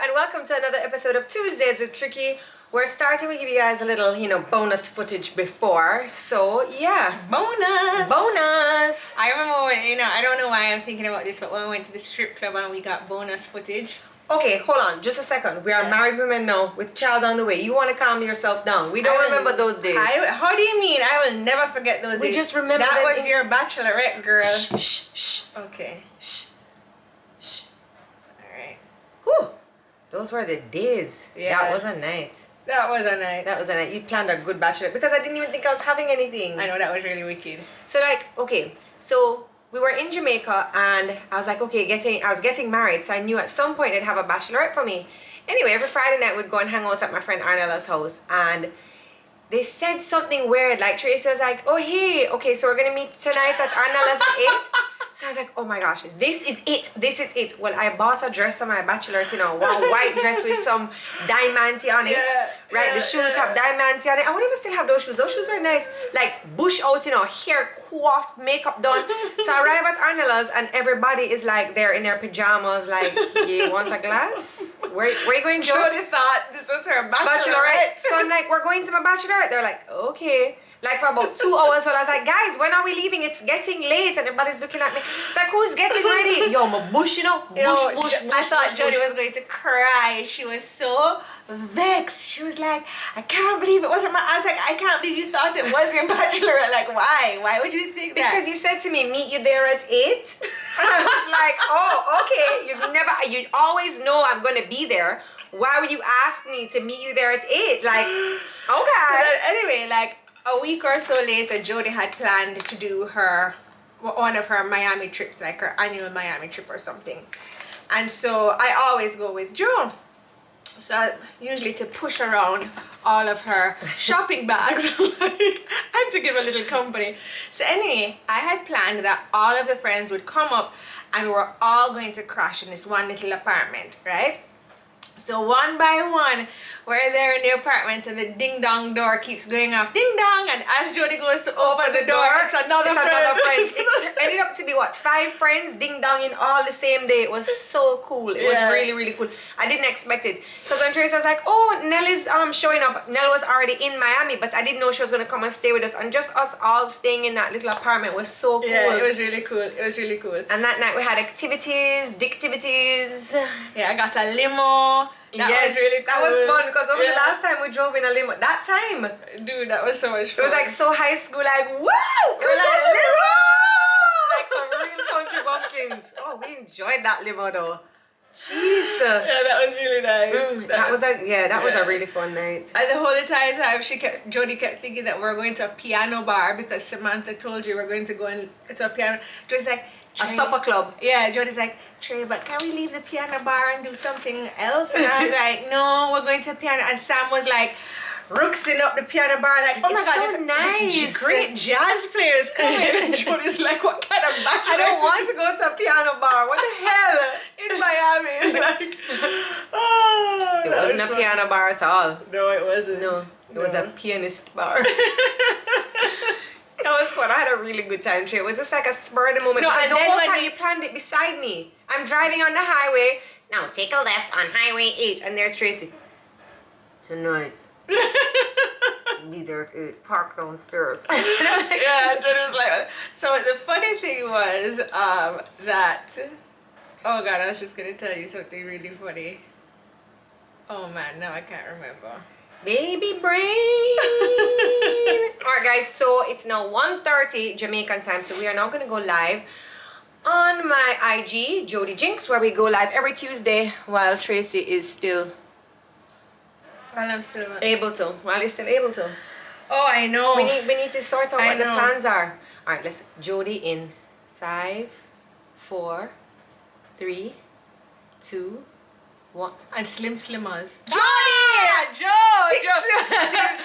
and welcome to another episode of Tuesdays with Tricky. We're starting to give you guys a little, bonus footage before. So, yeah. Bonus! Bonus! I remember when, I don't know why I'm thinking about this, but when we went to the strip club and we got bonus footage. Okay, hold on, just a second. We are married women now with child on the way. You want to calm yourself down. We don't remember those days. How do you mean? I will never forget those days. We just remember that was your bachelorette girl. Shh, shh, shh. Okay. Shh, shh. Alright. Whew. Those were the days. Yeah. That was a night. That was a night. That was a night. You planned a good bachelorette because I didn't even think I was having anything. I know, that was really wicked. So so we were in Jamaica and I was like, okay, I was getting married, so I knew at some point they'd have a bachelorette for me. Anyway, every Friday night we'd go and hang out at my friend Arnella's house, and they said something weird. Like Tracy was like, oh hey, okay, so we're gonna meet tonight at Arnella's at 8. So I was like, oh my gosh, this is it. Well, I bought a dress for my bachelorette, one white dress with some diamante on it. The shoes have diamante on it. I won't even still have those shoes. Those shoes were nice. Like bush out, hair coiffed, makeup done. So I arrive at Arnella's and everybody is like, they're in their pajamas, like, you want a glass? Where you going, Joe? Jodi thought this was her bachelorette. So I'm like, we're going to my bachelorette. They're like, okay. Like for about 2 hours, so I was like, guys, when are we leaving? It's getting late, and everybody's looking at me. It's like, who's getting ready? Yo, my bush, bush. I thought Jodi was going to cry. She was so vexed. She was like, I can't believe it wasn't I was like, I can't believe you thought it was your bachelorette. Like, why? Why would you think that? Because you said to me, meet you there at 8. And I was like, oh, okay. You always know I'm going to be there. Why would you ask me to meet you there at 8? Like, okay. So anyway, like, a week or so later, Jodi had planned to do one of her Miami trips, like her annual Miami trip or something. And so I always go with Joe. So usually to push around all of her shopping bags and to give a little company. So anyway, I had planned that all of the friends would come up and we were all going to crash in this one little apartment, right? So one by one, we're there in the apartment and the ding dong door keeps going off. Ding dong! And as Jodi goes to open the door, it's another friend. It ended up to be 5 friends ding donging all the same day. It was so cool. It was really, really cool. I didn't expect it. Because when Tracy was like, oh, Nell is showing up. Nell was already in Miami, but I didn't know she was going to come and stay with us. And just us all staying in that little apartment was so cool. Yeah, it was really cool. It was really cool. And that night we had activities, dictivities. Yeah, I got a limo. That was really cool. That was fun because when was the last time we drove in a limo? That time. Dude, that was so much fun. It was like so high school, like, woo! We're like, limo! Like some real country bumpkins. Oh, we enjoyed that limo though. Jeez. Yeah, that was really nice. That was a really fun night. And the whole entire time Jodi kept thinking that we were going to a piano bar because Samantha told you we're going to go to a piano. Jodi's like, a supper club. Yeah, Jodi's like, Trey, but can we leave the piano bar and do something else? And I was like, no, we're going to a piano. And Sam was like, rooksing up the piano bar, like, oh my god, so nice. This great jazz players coming. And Jodi's like, what kind of bachelor? I don't want to go to a piano bar. What the hell? In Miami. Like, oh, it wasn't a piano bar at all. No, it wasn't. No, it was a pianist bar. That was fun. I had a really good time, Trey. It was just like a spur of the moment. No, because and the then whole when time you planned it beside me. I'm driving on the highway. Now take a left on Highway 8. And there's Tracy. Tonight. Be there at 8. Park downstairs. Yeah, Jodi was like, so the funny thing was that, oh god, I was just going to tell you something really funny. Oh man, now I can't remember. Baby brain. Alright guys, so it's now 1:30 Jamaican time, so we are now going to go live on my IG, Jodi Jinx, where we go live every Tuesday while Tracy is still able to. While you're still able to. Oh, I know. We need to sort out what the plans are. Alright, let's Jodi in 5, 4, 3, 2, 1. And Slim Slimmers. Jodi!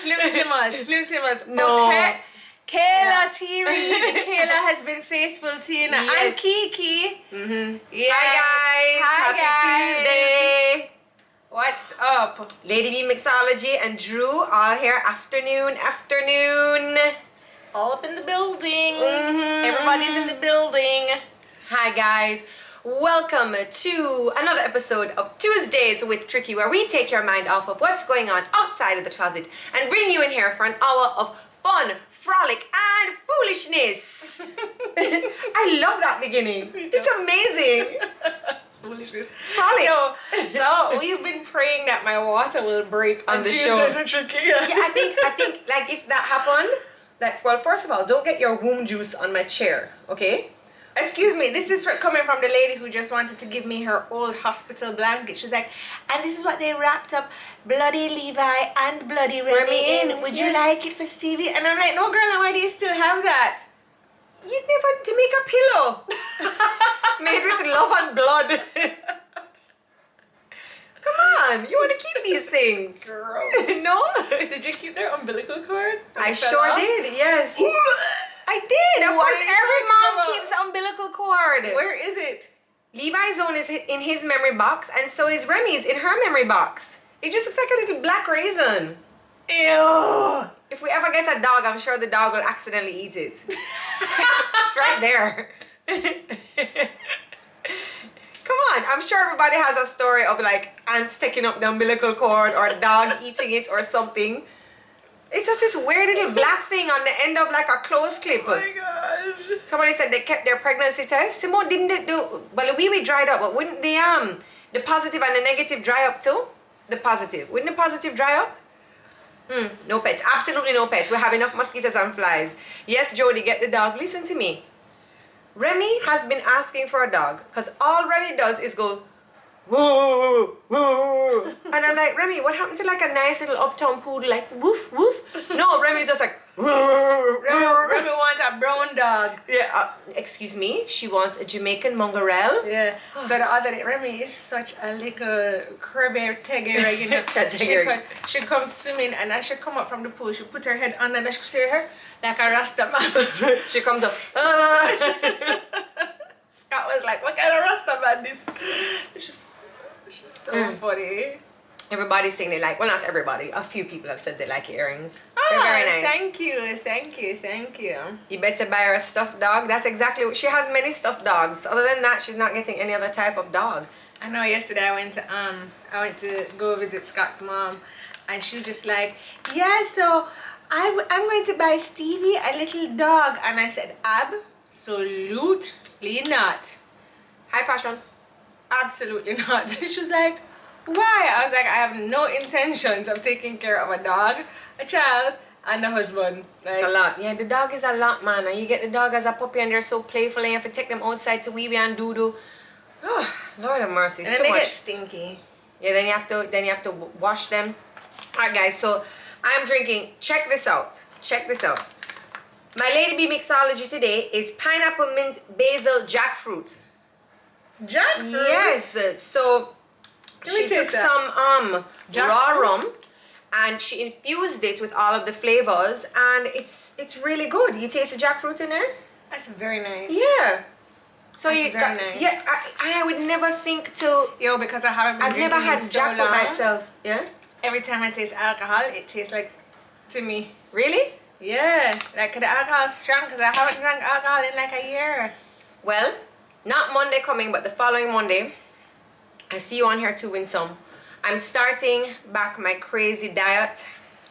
Slim Slimmers. No. Okay. Kayla T. Reed. Kayla has been faithful to you. Yes. And Kiki. Yes. Hi guys. Happy Tuesday. What's up? Lady Bee Mixology and Drew all here afternoon. All up in the building. Everybody's in the building. Hi guys. Welcome to another episode of Tuesdays with Tricky, where we take your mind off of what's going on outside of the closet and bring you in here for an hour of fun, frolic, and foolishness. I love that beginning. It's amazing. Foolishness. Frolic. So we've been praying that my water will break On the Tuesdays show. with Tricky. Yeah, I think like if that happened, like, well, first of all, don't get your womb juice on my chair, okay? Excuse me, this is coming from the lady who just wanted to give me her old hospital blanket. She's like, and this is what they wrapped up Bloody Levi and Bloody Remy in. Would you like it for Stevie? And I'm like, no girl, now why do you still have that? You never to make a pillow made with love and blood. Come on, you want to keep these things? Girl. No? Did you keep their umbilical cord? I sure did, yes. I did. Of What course, are you every talking mom about? keeps umbilical cord. Where is it? Levi's own is in his memory box, and so is Remy's in her memory box. It just looks like a little black raisin. Ew. If we ever get a dog, I'm sure the dog will accidentally eat it. It's right there. Come on, I'm sure everybody has a story of like ants taking up the umbilical cord or a dog eating it or something. It's just this weird little black thing on the end of like a clothes clip. Oh my gosh. Somebody said they kept their pregnancy test. Simone, didn't they do? Well, the wee dried up, but wouldn't the positive and the negative dry up too? The positive. Wouldn't the positive dry up? No pets. Absolutely no pets. We have enough mosquitoes and flies. Yes, Jodi, get the dog. Listen to me. Remy has been asking for a dog because all Remy does is go woo, woo. And I'm like, Remy, what happened to like a nice little uptown poodle like woof, woof? No, Remy's just like woo, Remy wants a brown dog. Yeah, excuse me, she wants a Jamaican mongrel. Yeah. So the other day, Remy is such a little crabby tegger, you know. She comes swimming and as she come up from the pool, she put her head under and she see her like a Rasta man. She comes up. Scott was like, what kind of Rasta man this? She's so funny. Everybody's saying they like, well, not everybody. A few people have said they like earrings. They're very nice. Thank you. You better buy her a stuffed dog. That's exactly what she has. Many stuffed dogs. Other than that, she's not getting any other type of dog. I know. Yesterday I went to go visit Scott's mom, and she was just like, yeah. So I'm going to buy Stevie a little dog, and I said, absolutely not. Hi, Passion. Absolutely not. She was like, why? I was like, I have no intentions of taking care of a dog, a child, and a husband. Like, It's a lot. Yeah, the dog is a lot, man. And you get the dog as a puppy and they're so playful and you have to take them outside to wee wee and doo doo. Oh, Lord have mercy. It's and too they much. get stinky. Yeah, then you have to wash them. Alright guys, so I'm drinking, check this out. My Lady Bee Mixology today is pineapple, mint, basil, jackfruit. Jackfruit? Yes. So she took some raw rum and she infused it with all of the flavors and it's really good. You taste the jackfruit in there? That's very nice. Yeah. So That's you very got, nice. yeah, I would never think to. Yo, because I haven't been I've never drinking had in so jackfruit long, by itself. Yeah. every time I taste alcohol, it tastes like, to me. Really? Yeah, like the alcohol is strong because I haven't drank alcohol in like a year. Well, not Monday coming, but the following Monday, I see you on here to win some. I'm starting back my crazy diet.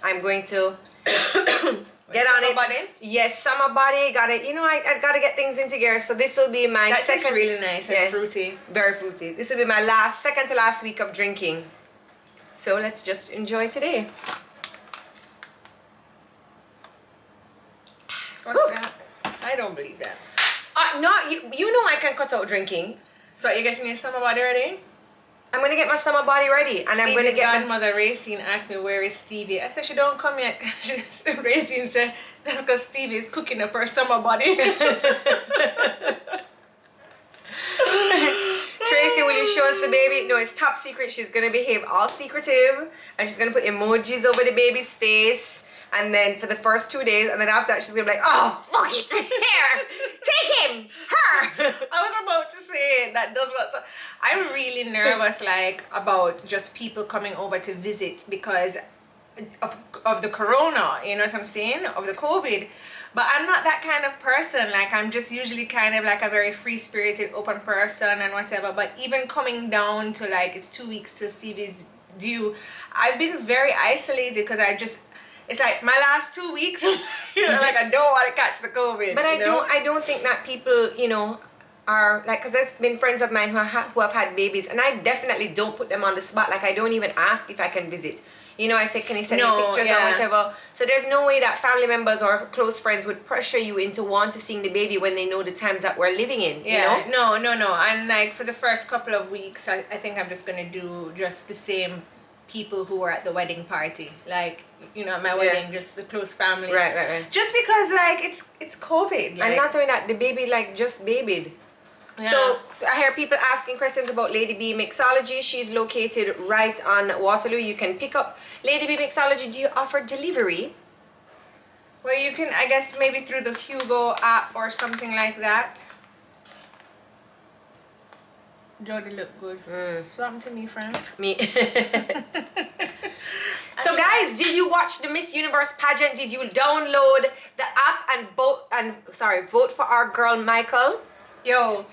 I'm going to get on it. Body? Yes, summer body. Got it. You know, I gotta get things into gear. So this will be my That tastes second. really nice and fruity. Very fruity. This will be my second to last week of drinking. So let's just enjoy today. What's that? I don't believe that. No, you know I can cut out drinking. So you're getting your summer body ready? I'm gonna get my summer body ready, and I'm gonna get grandmother Racine asked me where is Stevie. I said she don't come yet. Racine said that's because Stevie is cooking up her summer body. Tracy, will you show us the baby? No, it's top secret. She's gonna behave all secretive, and she's gonna put emojis over the baby's face. And then for the first 2 days, and then after that, she's gonna be like, "Oh, fuck it, here, take him, her." I was about to say that does not. I'm really nervous, like about just people coming over to visit because of the corona, you know what I'm saying, of the COVID. But I'm not that kind of person. Like, I'm just usually kind of like a very free-spirited, open person and whatever. But even coming down to like, it's 2 weeks till Stevie's due, I've been very isolated because it's like my last 2 weeks, you know, like I don't want to catch the COVID. But I don't think that people, you know, are like, because there's been friends of mine who have had babies, and I definitely don't put them on the spot. Like, I don't even ask if I can visit. You know, I say, can you send me pictures or whatever? So there's no way that family members or close friends would pressure you into want to seeing the baby when they know the times that we're living in. Yeah, you know? no. And like for the first couple of weeks, I think I'm just gonna do just the same people who were at the wedding party. Like, you know, at my wedding, just the close family. Right. Just because like it's COVID. Like, and not only that, the baby like just babied. Yeah. So I hear people asking questions about Lady Bee Mixology. She's located right on Waterloo. You can pick up Lady Bee Mixology. Do you offer delivery? Well, you can, I guess, maybe through the Hugo app or something like that. Jodi look good. Swap to me, friend. Me. So guys, did you watch the Miss Universe pageant? Did you download the app and vote for our girl Michael? Yo,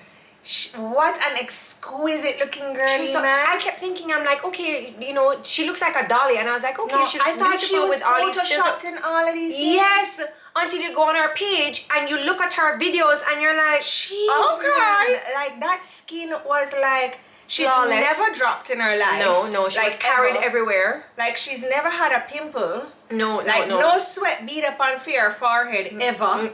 what an exquisite looking girl, man. I kept thinking, I'm like, okay, you know, she looks like a dolly, and I was like, okay, No, she looks I thought she beautiful was with all these photoshopped in all of these things. Yes, until you go on her page and you look at her videos and you're like, Jeez, okay. man. Like, that skin was like, she's flawless. never dropped in her life. No, she was carried everywhere. Like, she's never had a pimple. No. No sweat bead up on her forehead ever.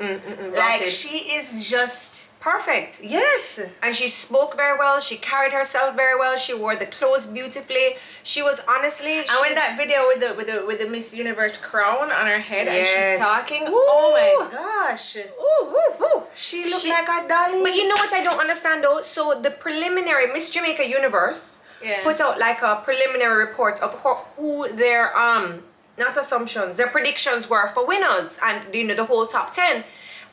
Like, Rotted. she is just perfect. yes. And she spoke very well. She carried herself very well. She wore the clothes beautifully. She was honestly. And when that video with the Miss Universe crown on her head and Yes. she's talking, Ooh. oh my gosh, Ooh. she looked like a dolly. But you know what I don't understand though? So the preliminary Miss Jamaica Universe put out like a preliminary report of who their not assumptions, their predictions were for winners, and you know, the whole top 10.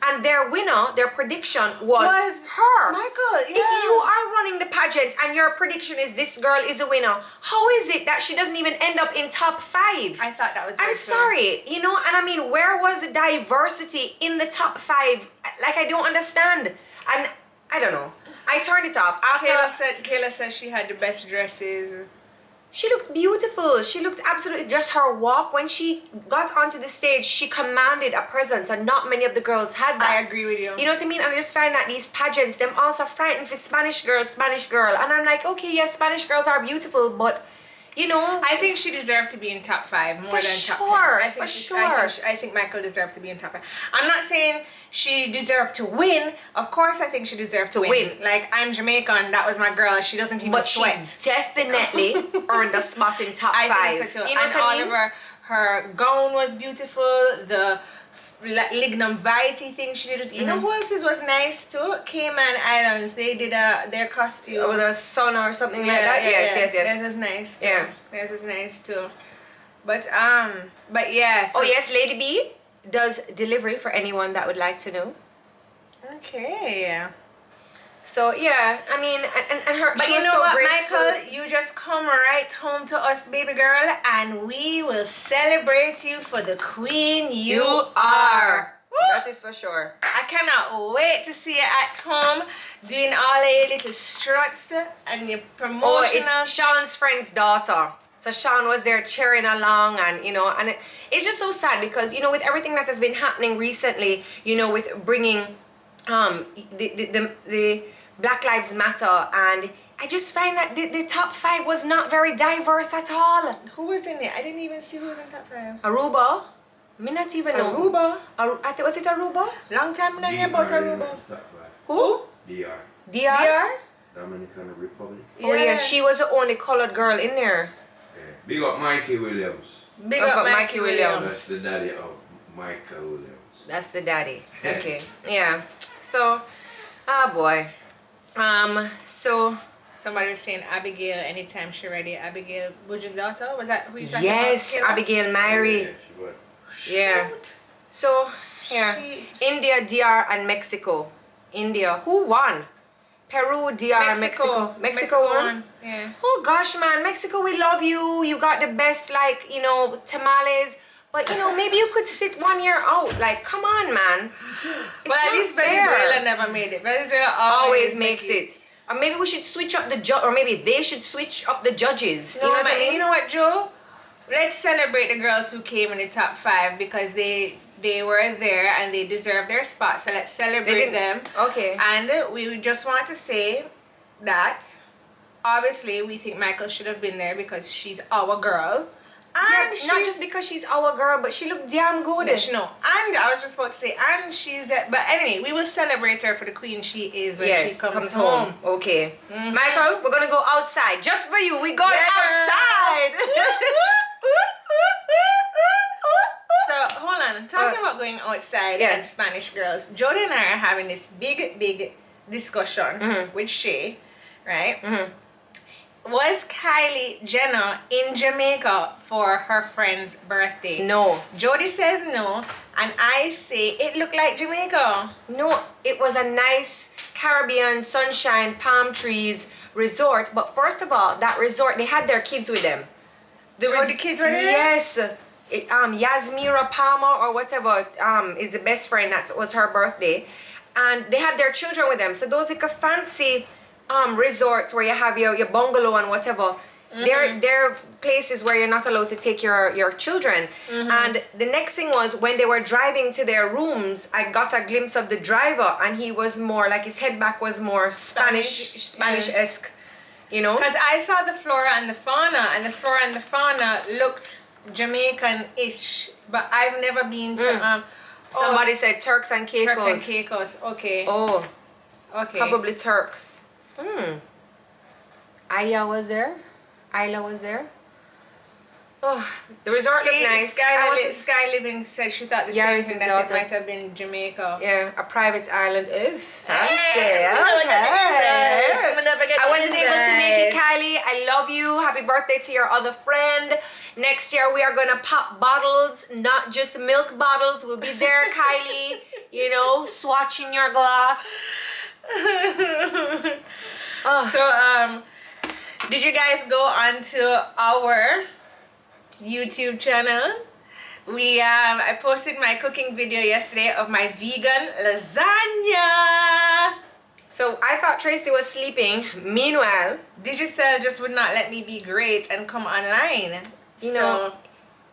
And their winner, their prediction was her. Michael, If you are running the pageant and your prediction is this girl is a winner, how is it that she doesn't even end up in top 5? I thought that was I'm weird, sorry, you know, and I mean, where was the diversity in the top 5? Like, I don't understand. And I don't know. I turned it off. Kayla said she had the best dresses. She looked beautiful. She looked absolutely, just her walk. When she got onto the stage, she commanded a presence, and not many of the girls had that. I agree with you. You know what I mean? And I just find that these pageants, them also frightened for Spanish girl. And I'm like, okay, yes, Spanish girls are beautiful, but you know, I think she deserved to be in top 5 more than top 10. I think Michael deserved to be in top 5. I'm not saying she deserved to win. Of course, I think she deserved to win. Like, I'm Jamaican, that was my girl. She doesn't even sweat. She definitely earned a spot in top 5. I think so too. You know and what I mean? her gown was beautiful. The lignum variety thing she did. You know who else was nice too? Cayman Islands. They did their costume. With a sun or something like that. Yes. Theirs was nice too. Yeah. Theirs was nice too. But yeah. So, oh yes, Lady Bee does delivery for anyone that would like to know. Okay. So yeah, I mean, and her. But she you was know so what, graceful. Michael? You just come right home to us, baby girl, and we will celebrate you for the queen you are. That is for sure. I cannot wait to see you at home doing all your little struts and your promotional. Oh, it's Sean's friend's daughter. So Sean was there cheering along, and you know, and it's just so sad because, you know, with everything that has been happening recently, you know, with bringing the Black Lives Matter, and I just find that the top 5 was not very diverse at all. Who was in it? I didn't even see who was in top 5. Aruba? Me not even know. Aruba? I think, was it Aruba? Long time I don't hear about Aruba. Who? DR. DR? Dominican Republic. Oh yeah, she was the only colored girl in there. Yeah. Big up Mikey Williams. Big up Mikey Williams. That's the daddy of Michael Williams. That's the daddy. Okay. Yeah. So, oh boy. So. Somebody was saying Abigail anytime she ready. Abigail Budge's daughter? Was that who you talking Yes, about? Abigail Mary. Yeah, she was. Yeah. So, yeah. India, DR, and Mexico. India. Who won? Peru, DR, Mexico one. Yeah. Oh gosh, man, Mexico, we love you. You got the best, like, you know, tamales. But, you know, maybe you could sit 1 year out. Like, come on, man. But at least Venezuela never made it. Venezuela always makes it. Or maybe we should switch up the or maybe they should switch up the judges. No, you know what I mean? You know what, Joe? Let's celebrate the girls who came in the top 5 because they were there and they deserve their spot. So let's celebrate them. Okay. And we just want to say that obviously we think Michael should have been there because she's our girl. And yeah, not just because she's our girl, but she looked damn good. No, and I was just about to say, and she's but anyway, we will celebrate her for the queen she is when she comes home. Okay. Michael, we're gonna go outside just for you. We going outside. So hold on, talking about going outside and Spanish girls, Jodi and I are having this big discussion with Shay, right? Was Kylie Jenner in Jamaica for her friend's birthday? No. Jodi says no, and I say it looked like Jamaica. No, it was a nice Caribbean sunshine, palm trees resort. But first of all, that resort, they had their kids with them. The kids were there? Yes. Yasmira Palmer or whatever is the best friend. That was her birthday. And they had their children with them. So those like a fancy resorts where you have your bungalow and whatever. They're places where you're not allowed to take your children. And the next thing was when they were driving to their rooms, I got a glimpse of the driver and he was more like his head back was more Spanish-esque, you know? Because I saw the flora and the fauna, and the flora and the fauna looked Jamaican-ish, but I've never been to somebody said Turks and Caicos. Turks and Caicos, okay. Oh, okay. Probably Turks. Isla was there. Oh, the resort looked nice. Sky Living said she thought the same thing, that it might have been Jamaica. Yeah, a private island. Oof, fancy. Okay. I wasn't able to make it, Kylie. I love you. Happy birthday to your other friend. Next year we are gonna pop bottles, not just milk bottles. We'll be there, Kylie. You know, swatching your glass. So did you guys go onto our YouTube channel? I posted my cooking video yesterday of my vegan lasagna. So I thought Tracy was sleeping. Meanwhile, Digicel just would not let me be great and come online. You know,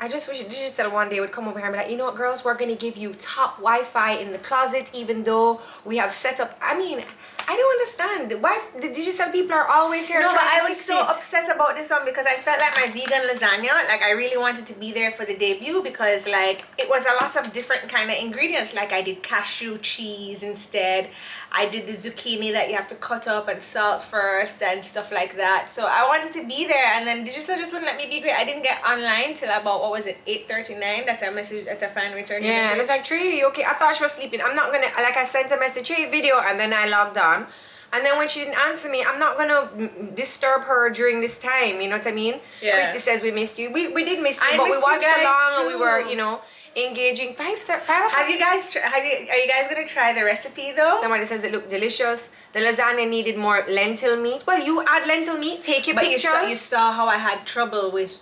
I just wish Digicel one day would come over here and be like, you know what, girls, we're gonna give you top Wi-Fi in the closet, even though we have set up. I mean, I don't understand why the Digicel people are always here. No, but I was so upset about this one because I felt like my vegan lasagna, like I really wanted to be there for the debut because like it was a lot of different kind of ingredients. Like I did cashew cheese instead. I did the zucchini that you have to cut up and salt first and stuff like that. So I wanted to be there, and then Digicel just wouldn't let me be great. I didn't get online till about, what was it, 8:39 that I messaged at a fan return. Yeah, and it's like, Tree, okay, I thought she was sleeping. I'm not gonna, like I sent a message, hey, video, and then I logged on. And then when she didn't answer me, I'm not gonna disturb her during this time, you know what I mean? Yeah. Christy says we missed you. We did miss you, I but we missed you watched guys along too. and we were, you know, engaging. 5 o'clock. Are you guys gonna try the recipe though? Somebody says it looked delicious. The lasagna needed more lentil meat. Well, you add lentil meat, take your pictures. You saw how I had trouble with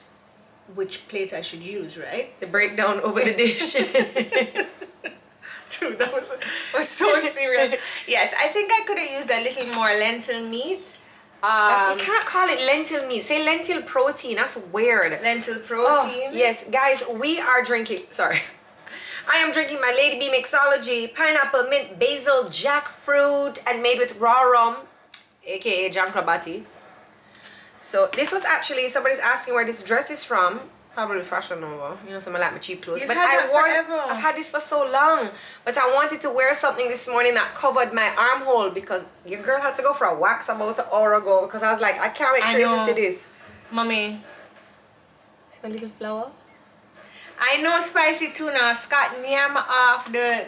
which plate I should use, right? The breakdown over the dish. Dude, that was so serious. Yes, I think I could have used a little more lentil meat. You can't call it lentil meat. Say lentil protein. That's weird. Lentil protein. Oh, yes, guys, we are drinking. Sorry. I am drinking my Lady Bee Mixology pineapple mint basil jackfruit and made with raw rum, aka Jankrabati. So this was actually, somebody's asking where this dress is from. Probably Fashion Nova. You know, some of like my cheap clothes. You've but had I've had this for so long. But I wanted to wear something this morning that covered my armhole because your girl had to go for a wax about an hour ago because I was like, I can't wait Tracy see this. Mommy. See my little flower? I know Spicy Tuna. Scott nyam off the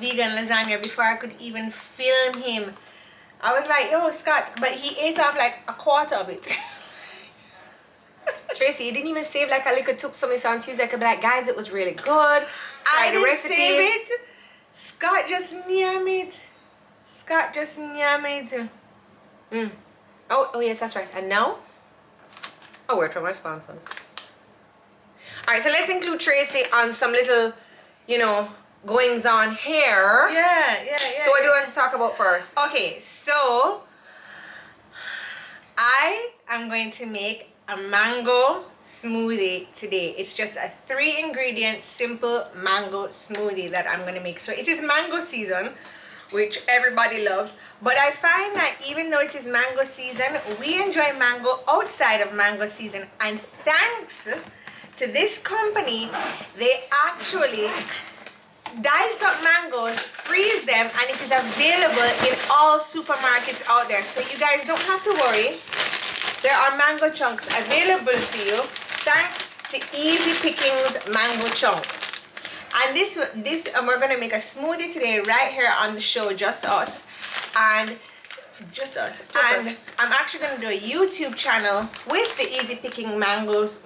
vegan lasagna before I could even film him. I was like, yo, Scott, but he ate off like a quarter of it. Tracy, you didn't even save like a little tip something on Tuesday. I could be like, guys, it was really good. I didn't save it. Scott just nyam it. Oh, yes, that's right. And now, a word from our sponsors. All right, so let's include Tracy on some little, you know, goings on here. Yeah. So what do you want to talk about first? Okay, so I am going to make a mango smoothie today. It's just a 3-ingredient simple mango smoothie that I'm going to make. So it is mango season, which everybody loves, but I find that even though it is mango season, we enjoy mango outside of mango season, and thanks to this company, they actually dice up mangoes, freeze them, and it is available in all supermarkets out there. So you guys don't have to worry. There are mango chunks available to you thanks to Easy Pickings mango chunks. And this we're gonna make a smoothie today right here on the show, just us. And I'm actually gonna do a YouTube channel with the Easy Picking mangoes.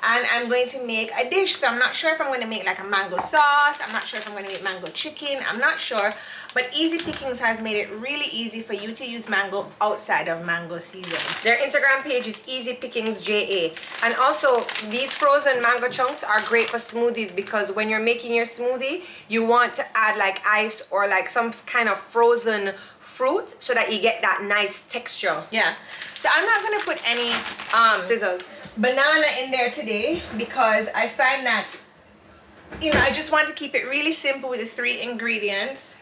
And I'm going to make a dish. So I'm not sure if I'm going to make like a mango sauce. I'm not sure if I'm going to make mango chicken. I'm not sure. But Easy Pickings has made it really easy for you to use mango outside of mango season. Their Instagram page is Easy Pickings JA. And also, these frozen mango chunks are great for smoothies because when you're making your smoothie, you want to add like ice or like some kind of frozen fruit so that you get that nice texture. Yeah. So I'm not going to put any Scissors. banana in there today because I find that, you know, I just want to keep it really simple with the 3 ingredients.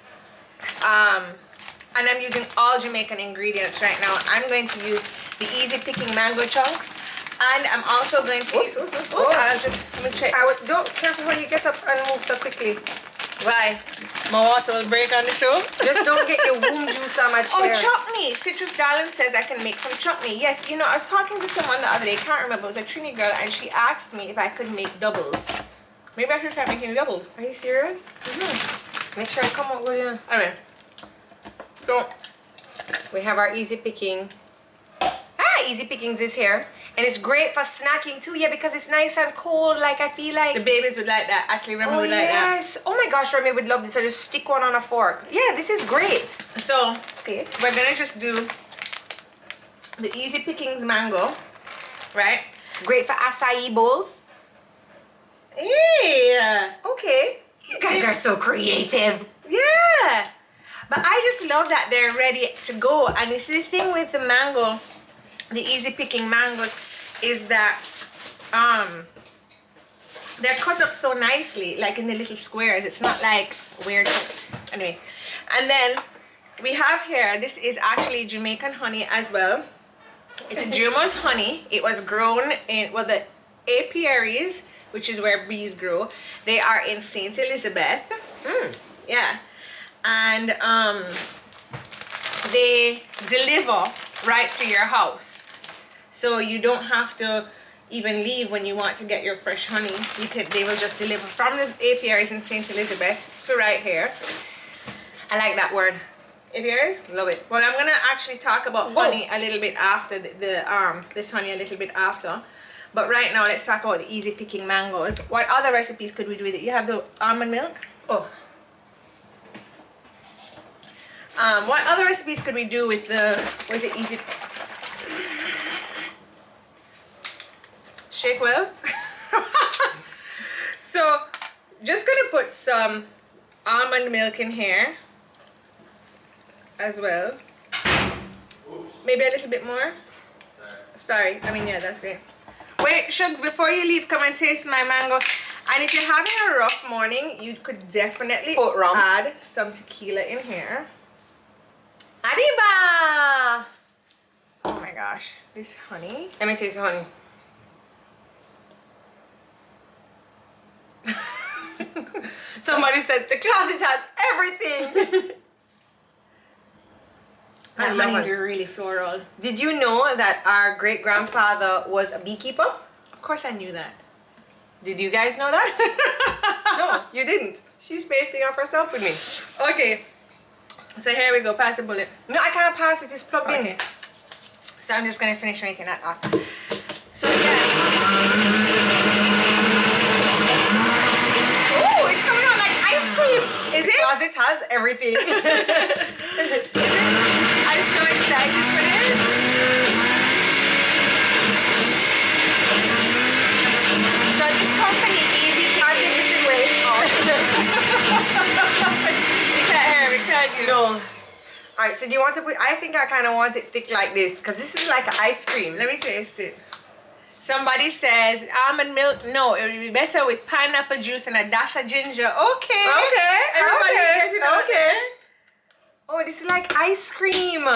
And I'm using all Jamaican ingredients right now. I'm going to use the Easy Picking mango chunks, and I'm also going to use, let me check. Don't careful when you get up and move so quickly. Why? My water will break on the show. Just don't get your womb juice on my chair. Oh, chutney. Citrus Darling says I can make some chutney. Yes, you know, I was talking to someone the other day, can't remember, it was a Trini girl, and she asked me if I could make doubles. Maybe I should try making doubles. Are you serious? Make sure I come up with you. Anyway, so we have our Easy Picking. Easy Pickings is here. And it's great for snacking too, yeah, because it's nice and cold. Like, I feel like the babies would like that. Actually, Remy would like that. Yes. Oh my gosh, Remy would love this. I just stick one on a fork. Yeah, this is great. So, Okay. we're gonna just do the Easy Pickings mango, right? Great for acai bowls. Yeah. Okay. You guys are so creative. Yeah. But I just love that they're ready to go. And you see, the thing with the mango, the Easy Picking mangoes, is that they're cut up so nicely, like in the little squares. It's not like weird. Anyway, and then we have here, this is actually Jamaican honey as well. It's Jumo's honey. It was grown in, well, the apiaries, which is where bees grow, they are in St. Elizabeth. Yeah. And they deliver right to your house. So you don't have to even leave when you want to get your fresh honey. They will just deliver from the apiaries in St. Elizabeth to right here. I like that word. Apiaries? Love it. Well, I'm gonna actually talk about honey a little bit after this honey a little bit after. But right now, let's talk about the Easy Picking mangoes. What other recipes could we do with it? You have the almond milk. Oh. What other recipes could we do with the Easy? Shake well. So, just gonna put some almond milk in here as well. Maybe a little bit more. Sorry, I mean, yeah, that's great. Wait, Shugs, before you leave, come and taste my mango. And if you're having a rough morning, you could definitely add some tequila in here. Arriba! Oh my gosh, this honey. Let me taste the honey. Somebody said the closet has everything. I That love honey's it. really floral. Did you know that our great-grandfather was a beekeeper? Of course I knew that. Did you guys know that? No, you didn't. She's facing off herself with me. Okay. So here we go, pass the bullet. No, I can't pass it. It's plugged in. Okay. So I'm just gonna finish making that up. So yeah. Oh, it's coming out like ice cream. Is it? Because it has everything. I'm so excited. excited for this? So this company, Easy Pickings. You can't hear me, can you? No. Alright, so do you want to put, I think I kind of want it thick like this because this is like an ice cream. Let me taste it. Somebody says almond milk. No, it would be better with pineapple juice and a dash of ginger. Okay. Okay. Everybody's okay. getting out Okay. there. Oh, this is like ice cream.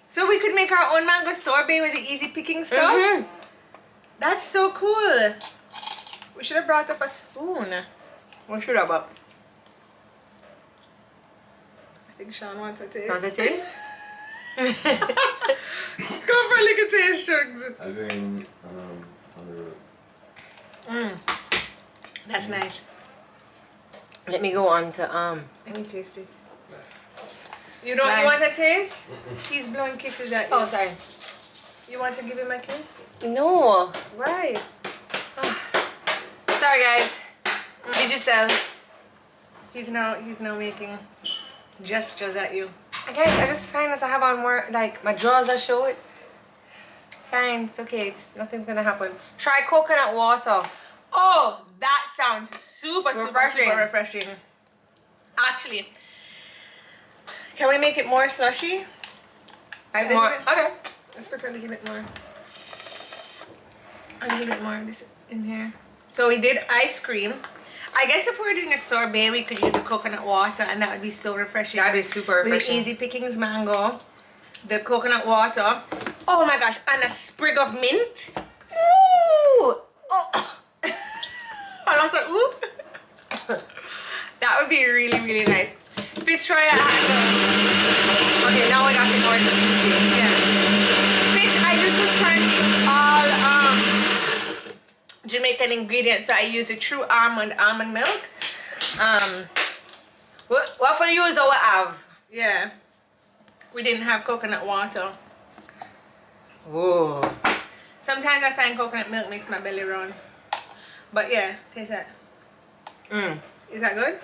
So we could make our own mango sorbet with the Easy Picking stuff? Mhm. That's so cool. We should have brought up a spoon. What should I about? I think Sean wants a taste. Want to taste? Come for a little taste, Shugs. I'm going on the road. That's nice. Let me go on to Let me taste it. You don't. You want a taste? He's blowing kisses at you. Oh, sorry. You want to give him a kiss? No. Why? Sorry guys. Did you sell? He's now making gestures at you. Guys, I just find that I have on more, like, my drawers are short. It's fine. It's okay. Nothing's gonna happen. Try coconut water. Oh, that sounds super Refreshing. refreshing. Actually, can we make it more slushy? Okay. Let's put a little bit more. A little bit more of this in here. So we did ice cream. I guess if we were doing a sorbet, we could use a coconut water, and that would be so refreshing. That'd be super With refreshing. the Easy Pickings mango, the coconut water. Oh my gosh, and a sprig of mint. Ooh! Oh. And I was like, ooh. That would be really, really nice. Fitzroy, Okay, now I got it more juicy. yeah. Fitz, I just was trying to use all Jamaican ingredients, so I use a true almond milk. What for you is all I have? Yeah. We didn't have coconut water. Ooh. Sometimes I find coconut milk makes my belly run. But yeah, taste that. Is that good?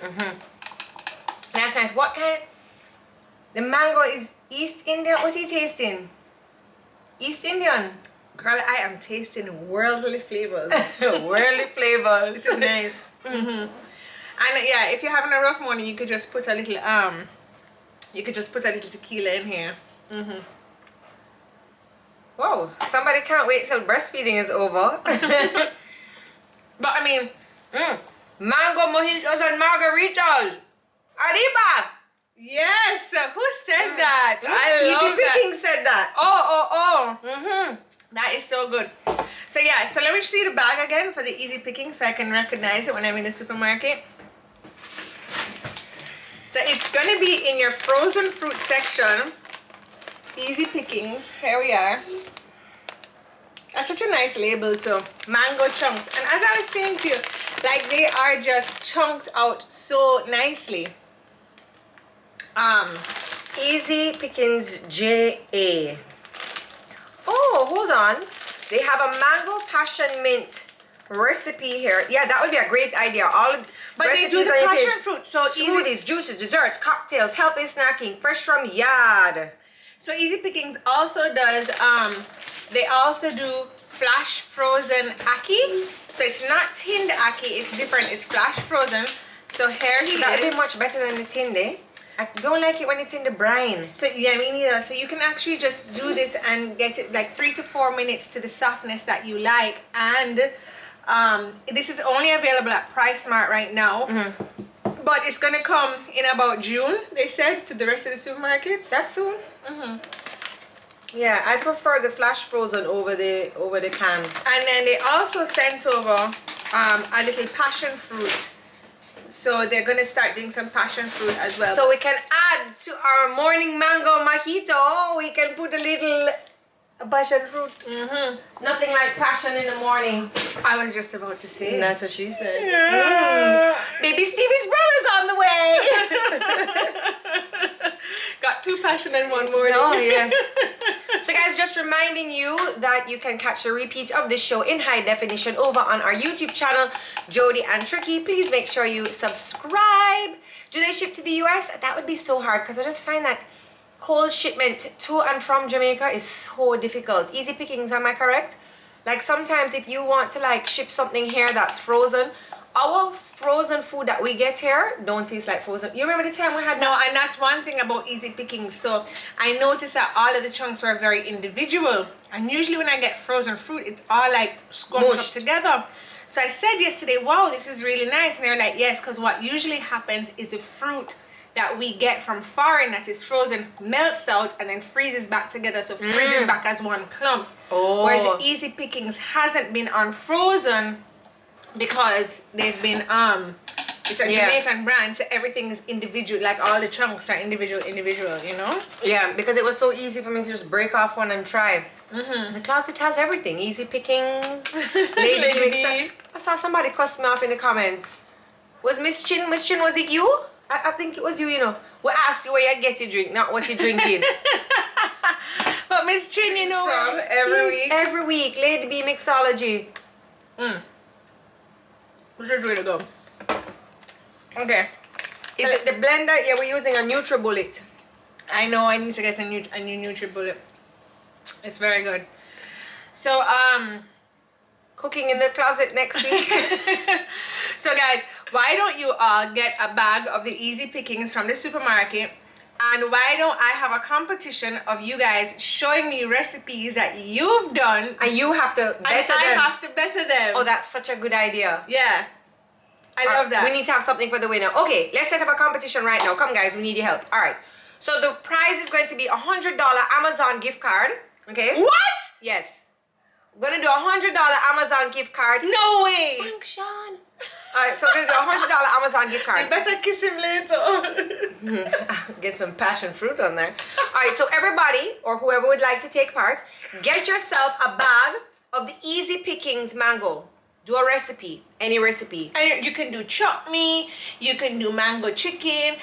That's nice. What kind? The mango is East Indian. What's he tasting? East Indian. Girl, I am tasting worldly flavors. Worldly flavors. This is nice. And yeah, if you're having a rough morning, you could just put a little tequila in here. Whoa, somebody can't wait till breastfeeding is over. But I mean, Mango mojitos and margaritas. Arriba! yes. Who said that? I Easy love that. Picking said that. Oh. That is so good. So yeah, so let me see the bag again for the Easy Picking so I can recognize it when I'm in the supermarket. So it's gonna be in your frozen fruit section. Easy Pickings. Here we are. That's such a nice label too. Mango chunks. And as I was saying to you, like they are just chunked out so nicely. Easy Pickings JA. Oh, hold on. They have a mango passion mint recipe here. Yeah, that would be a great idea. But they do the recipes on your passion page. fruit. So Smoothies, juices, desserts, cocktails, healthy snacking, fresh from yard. So Easy Pickings also does, they also do flash frozen ackee. So it's not tinned ackee, it's different, it's flash frozen. So here he That would is. be much better than the tin day. I don't like it when it's in the brine. So yeah, me neither. So you can actually just do this and get it like 3 to 4 minutes to the softness that you like. And this is only available at Price Mart right now. But it's gonna come in about June, they said, to the rest of the supermarkets. That's soon. Yeah, I prefer the flash frozen over the can. And then they also sent over a little passion fruit. So they're gonna start doing some passion fruit as well. So we can add to our morning mango mojito. We can put a little passion fruit. Nothing like passion in the morning. I was just about to say. That's what she said. Baby Stevie's brother's on the way. Got 2 passion in one morning. Oh yes. So guys, just reminding you that you can catch a repeat of this show in high definition over on our YouTube channel, Jodi and Tricky. Please make sure you subscribe. Do they ship to the US? That would be so hard because I just find that cold shipment to and from Jamaica is so difficult. Easy pickings, am I correct? Like sometimes if you want to like ship something here that's frozen, our frozen food that we get here don't taste like frozen. You remember the time we had No, and that's one thing about easy pickings. So I noticed that all of the chunks were very individual. And usually when I get frozen fruit, it's all like scrunched up together. So I said yesterday, wow, this is really nice. And they're like, yes, because what usually happens is the fruit that we get from foreign that is frozen melts out and then freezes back together. So freezes back as one clump. Oh. Whereas the easy pickings hasn't been unfrozen because they've been it's a Jamaican brand, so everything is individual, like all the chunks are individual, you know? Yeah, because it was so easy for me to just break off one and try. The closet has everything. Easy pickings. Lady Bee. I saw somebody cuss me off in the comments. Was Miss Chin, was it you? I think it was you, you know. We asked you where you get your drink, not what you're drinking. But Miss Chin, you know, From every week. Lady Bee Mixology. We should really go. Okay. Is it the blender? Yeah, we're using a NutriBullet. I know I need to get a new NutriBullet. It's very good. So Cooking in the closet next week. so guys, why don't you all get a bag of the easy pickings from the supermarket, and why don't I have a competition of you guys showing me recipes that you've done And you have to better and I them. have to better them. Oh, that's such a good idea. Yeah. I love that. We need to have something for the winner. Okay, let's set up a competition right now. Come guys, we need your help. All right. So the prize is going to be a $100 Amazon gift card. Okay? What? Yes. We're going to do a $100 Amazon gift card. No way. Function. All right, so we're going to do a $100 Amazon gift card. You better kiss him later. Get some passion fruit on there. All right, so everybody or whoever would like to take part, get yourself a bag of the Easy Pickings mango. Do a recipe, any recipe. And you can do chutney, you can do mango chicken.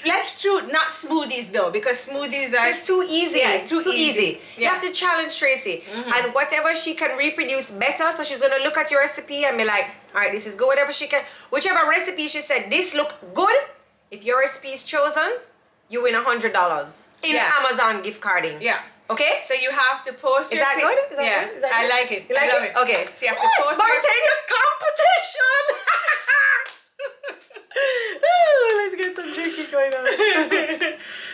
Let's do not smoothies though, because smoothies are It's too easy. Yeah, too easy. You have to challenge Tracy. And whatever she can reproduce better, so she's gonna look at your recipe and be like, all right, this is good, whatever she can. Whichever recipe she said, this look good. If your recipe is chosen, you win $100 in Amazon gift carding. Yeah. Okay? So you have to post Is your that good? Is that yeah, good? Is that I good? like it. You like I love it? it. Okay. So you have to post spontaneous competition! Ooh, let's get some drinking going on.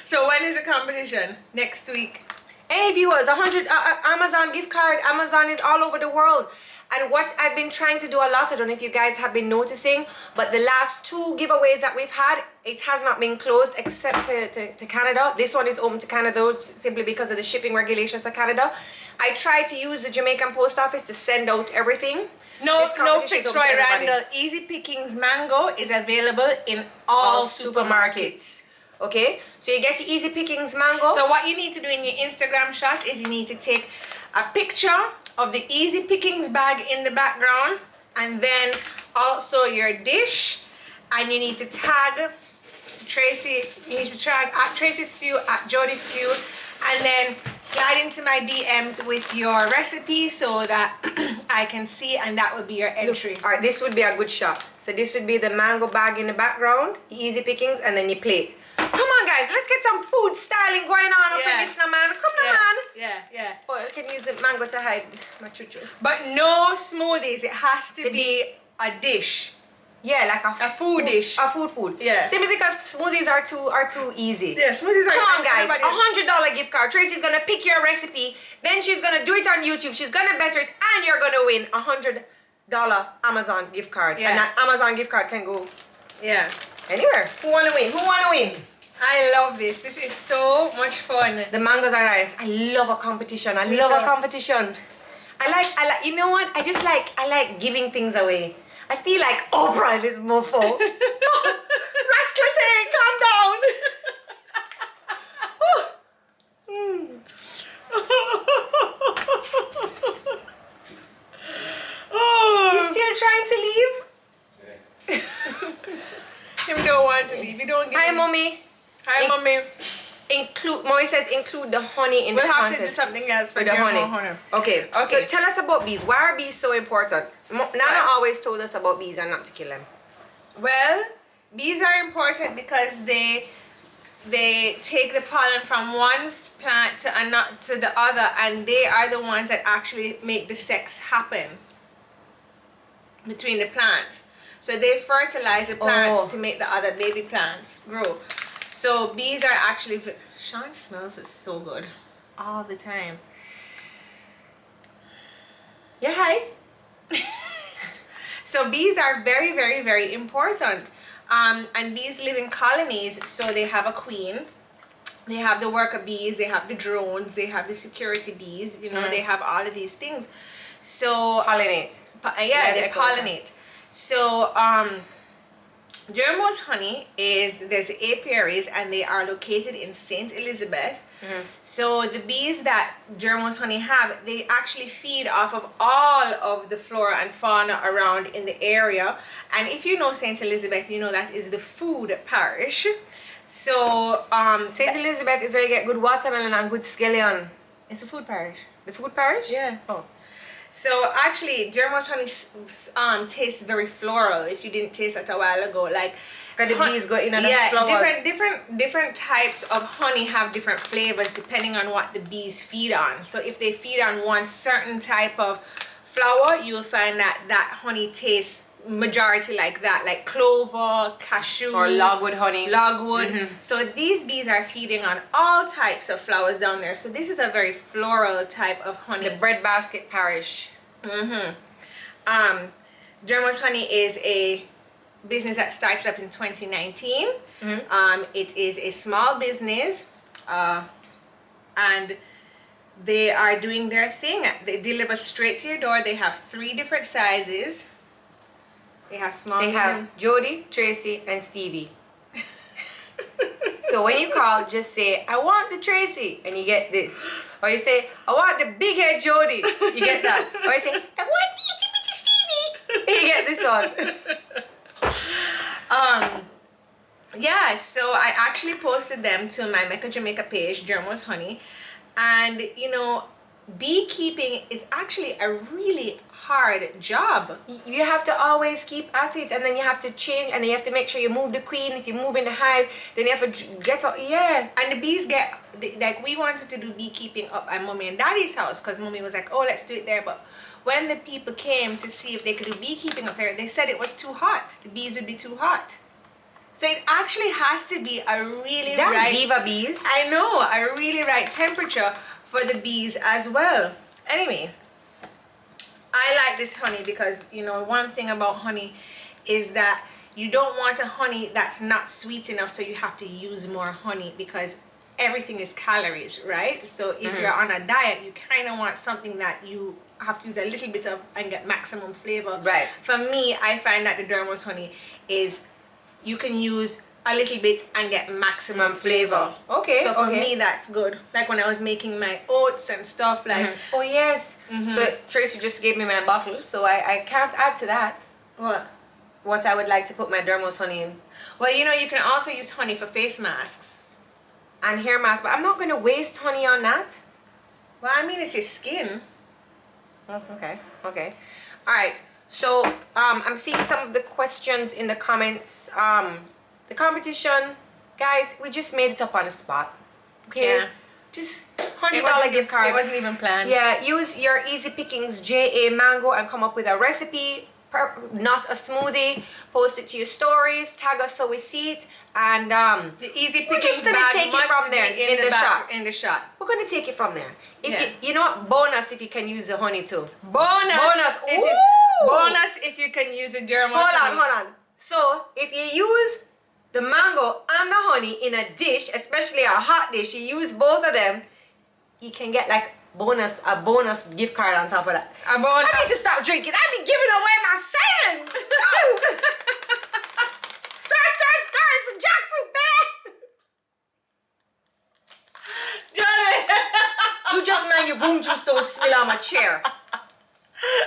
So when is the competition? Next week. Hey viewers, 100 Amazon gift card. Amazon is all over the world. And what I've been trying to do a lot, I don't know if you guys have been noticing, but the last 2 giveaways that we've had, it has not been closed except to Canada. This one is open to Canada simply because of the shipping regulations for Canada. I tried to use the Jamaican post office to send out everything. No Competition's open to Fitzroy everybody. Randall. Easy Pickings mango is available in all supermarkets. Okay, so you get the Easy Pickings mango. So what you need to do in your Instagram shot is you need to take a picture of the Easy Pickings bag in the background, and then also your dish, and you need to tag Tracy. You need to tag at Tracy Stew, at Jodi Stew, and then slide into my DMs with your recipe so that I can see, and that will be your entry. All right, this would be a good shot. So this would be the mango bag in the background, Easy Pickings, and then your plate. Come on, guys, let's get some food styling going on up in this now, man. Come on, man. Yeah. Oh, I can use the mango to hide my chuchu. But no smoothies. It has to be a dish. Yeah, like A food dish. A food. Yeah. Simply because smoothies are too easy. Yeah, smoothies are. Come on, guys. $100 gift card. Tracy's gonna pick your recipe. Then she's gonna do it on YouTube. She's gonna better it, and you're gonna win $100 Amazon gift card. Yeah. And that Amazon gift card can go anywhere. Who wanna win? Who wanna win? I love this. This is so much fun. The mangoes are nice. I love a competition. I Me love a too. competition. I like. You know what? I like giving things away. I feel like Oprah in this mofo. Rascality, calm down. You still trying to leave? Him don't want to leave. You don't get Hi, him. mommy. Hi, mommy. Mommy says include the honey in We'll the have to do contest. something else for With the your honey. honey. Okay. Okay. So tell us about bees. Why are bees so important? Nana always told us about bees and not to kill them. Well, bees are important because they they take the pollen from one plant to the other, and they are the ones that actually make the sex happen between the plants. So they fertilize the plants to make the other baby plants grow. So bees are actually, Sean smells it so good all the time. Yeah, hi. So bees are very, very, very important. And bees live in colonies, so they have a queen. They have the worker bees, they have the drones, they have the security bees, you know, they have all of these things. So Pollinate. Yeah, they pollinate. So Germose honey there's the apiaries, and they are located in St. Elizabeth. So the bees that Germose honey have, they actually feed off of all of the flora and fauna around in the area. And if you know St. Elizabeth, you know that is the food parish. So St. Elizabeth is where you get good watermelon and good scallion. it's a food parish. The food parish? Yeah. Oh. So actually, Germose honey tastes very floral. If you didn't taste it a while ago, like Because the bees go in and the flowers. different types of honey have different flavors depending on what the bees feed on. So if they feed on one certain type of flower, you'll find that honey tastes majority like that, like clover, cashew, Or logwood honey. logwood. So these bees are feeding on all types of flowers down there. So this is a very floral type of honey. The breadbasket parish. Germose honey is a business that started up in 2019. It is a small business, and they are doing their thing. They deliver straight to your door. They have 3 different sizes. They have small. They have Jodi, Tracy, and Stevie. So when you call, just say, I want the Tracy, and you get this. Or you say, I want the big head Jodi, you get that. Or you say, I want the itty bitty Stevie, you get this one. Yeah, so I actually posted them to my Mecca Jamaica page, Germose honey. And you know, beekeeping is actually a really hard job. You have to always keep at it, and then you have to change, and then you have to make sure you move the queen. If you move in the hive, then you have to get up. Yeah. And the bees like, we wanted to do beekeeping up at mommy and daddy's house, because mommy was like, oh, let's do it there. But when the people came to see if they could do beekeeping up there, they said it was too hot. The bees would be too hot. So it actually has to be a really right diva bees. I know, a really right temperature for the bees as well. Anyway, I like this honey because, you know, one thing about honey is that you don't want a honey that's not sweet enough, so you have to use more honey, because everything is calories, right? So if you're on a diet, you kind of want something that you have to use a little bit of and get maximum flavor. Right. For me, I find that the Dermose honey is, you can use a little bit and get maximum flavor. Okay. So for me, that's good. Like when I was making my oats and stuff, like. Oh yes. So Tracy just gave me my bottle, so I can't add to that. What I would like to put my Dermose honey in. Well, you know, you can also use honey for face masks and hair masks, but I'm not going to waste honey on that. Well, I mean, it's your skin. Oh, okay. All right. So I'm seeing some of the questions in the comments. The competition, guys, we just made it up on the spot. Okay. Yeah. Just $100 gift card. It wasn't even planned. Yeah. Use your Easy Pickings JA mango and come up with a recipe. Not a smoothie. Post it to your stories. Tag us so we see it. And the Easy Pickings, we're just gonna take it from there in the shot. In the shot. We're gonna take it from there. If you know what? Bonus if you can use the honey too. Bonus. Ooh. Bonus if you can use a Germose honey. Hold on. So if you use the mango and the honey in a dish, especially a hot dish, you use both of them, you can get like a bonus gift card on top of that. I need to stop drinking. I be giving away my sayings. Stir. It's a jackfruit bag. Jodi. You just mind your boom juice don't spill on my chair.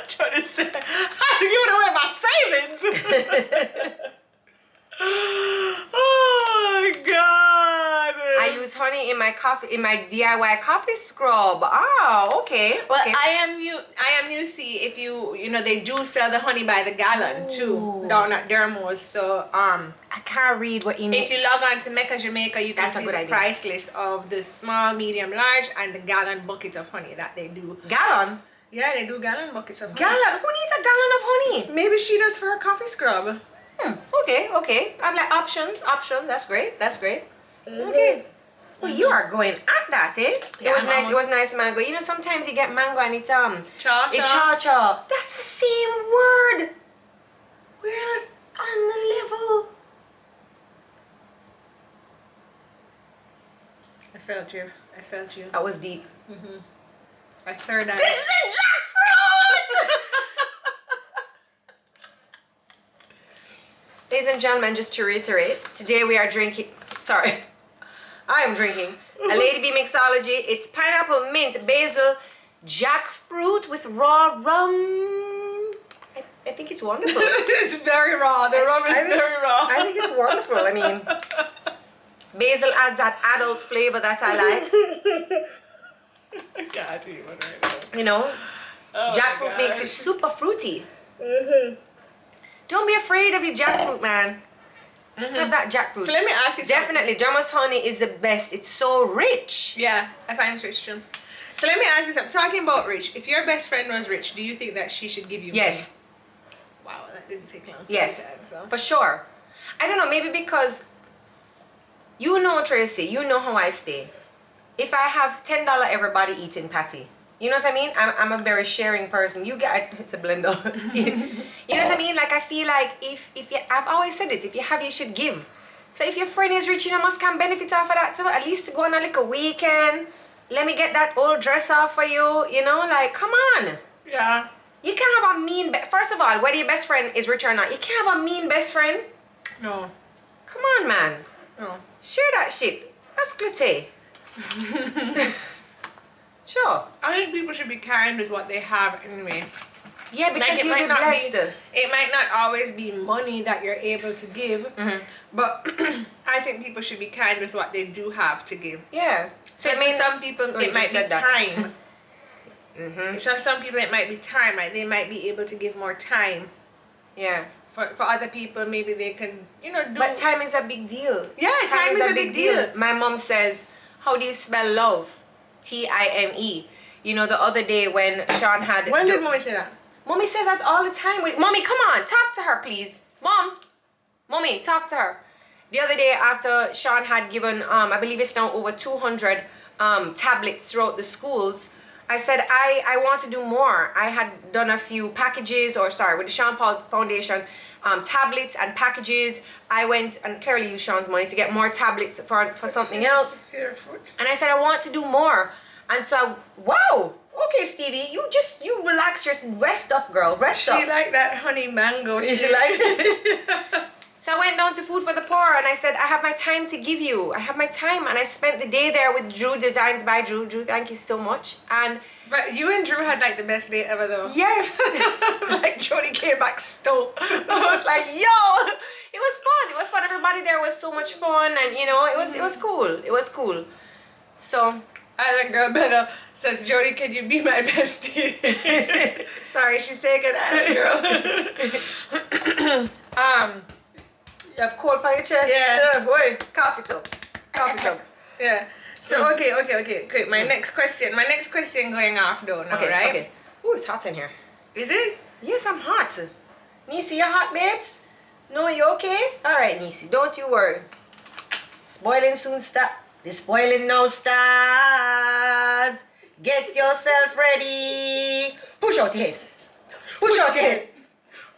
Jodi said, I'm giving away my savings. Oh God. I use use honey in my coffee, in my DIY coffee scrub. Oh, okay. Well, okay. I am new. See, if you know they do sell the honey by the gallon too Ooh. down at Dermo's. So I can't read what you need. if you log on to Mecca Jamaica, you can That's a see good the idea. price list of the small, medium, large, and the gallon bucket of honey that they do. Gallon? Yeah, they do gallon buckets of honey. Gallon? Who needs a gallon of honey? Maybe she does for her coffee scrub. Okay, okay. I'm like options. That's great. That's great. Okay. Well, you are going at that, eh? Yeah, it was I'm nice. It almost- was nice mango. You know, sometimes you get mango and it Cha it cha. That's the same word. We're on the level. I felt you. That was deep. I third eye. This is jackfruit. Ladies and gentlemen, just to reiterate, today we are drinking. Sorry, I am drinking a Lady Bee Mixology. It's pineapple, mint, basil, jackfruit with raw rum. I think it's wonderful. It's very raw. The rum is very raw. I think it's wonderful. I mean, basil adds that adult flavor that I like. I can't even right now. You know, Oh jackfruit my makes it gosh. super fruity. Don't be afraid of your jackfruit, man. Have that jackfruit. So let me ask you something. Definitely, Derma's honey is the best. It's so rich. Yeah, I find it's rich too. So let me ask you something. Talking about rich, if your best friend was rich, do you think that she should give you Yes, money? Wow, that didn't take long. yes, So. for sure. I don't know, maybe because you know, Tracy, you know how I stay. If I have $10, everybody eating patty. You know what I mean? I'm a very sharing person. You get it's a blender. You know what I mean? Like I feel like if you, I've always said this, if you have, you should give. So if your friend is rich, you know, must can benefit off of that too. At least to go on a little weekend. Let me get that old dress off for you. You know, like come on. Yeah. You can't have a mean. First of all, whether your best friend is rich or not, you can't have a mean best friend. No. Come on, man. No. Share that shit. That's glitty. Sure. I think people should be kind with what they have anyway. Yeah, because Like, you'll be blessed. It might not always be money that you're able to give, but I think people should be kind with what they do have to give. Yeah. So I for mean, some people you it might just be said that. time. Mm-hmm. So some people it might be time. Like they might be able to give more time. Yeah. For other people, maybe they can, do. But time is a big deal. Yeah, time is a big deal. My mom says, how do you spell love? Time. You know, the other day when Sean had... When did mommy say that? Mommy says that all the time. Mommy, come on, talk to her, please. Mommy, talk to her. The other day after Sean had given, I believe it's now over 200 tablets throughout the schools, I said, I want to do more. I had done a few packages, with the Sean Paul Foundation, tablets and packages. I went and clearly used Sean's money to get more tablets for something else. And I said, I want to do more. And so, wow. Okay, Stevie, you relax, just rest up, girl. Rest up. She like that honey mango. She liked it. So I went down to Food for the Poor and I said, I have my time to give you. I have my time. And I spent the day there with Drew, Designs by Drew. Drew, thank you so much. And But you and Drew had like the best day ever though. yes. Like Jodi came back stoked. I was like, yo, it was fun. It was fun. Everybody there was so much fun. And you know, it was cool. It was cool. So Island Girl Better says, Jodi, can you be my bestie? Sorry, she's taking Island Girl. you have cold on your chest? Yeah. Wait, coffee tub. Yeah. So okay. Great. My next question going off though now, Okay, right? okay. Ooh, it's hot in here. Is it? Yes, I'm hot. Nisi, you hot, babes? No, you okay? Alright, Nisi, don't you worry. Spoiling soon start. The spoiling now start. Get yourself ready. Push out your head. Push out your head.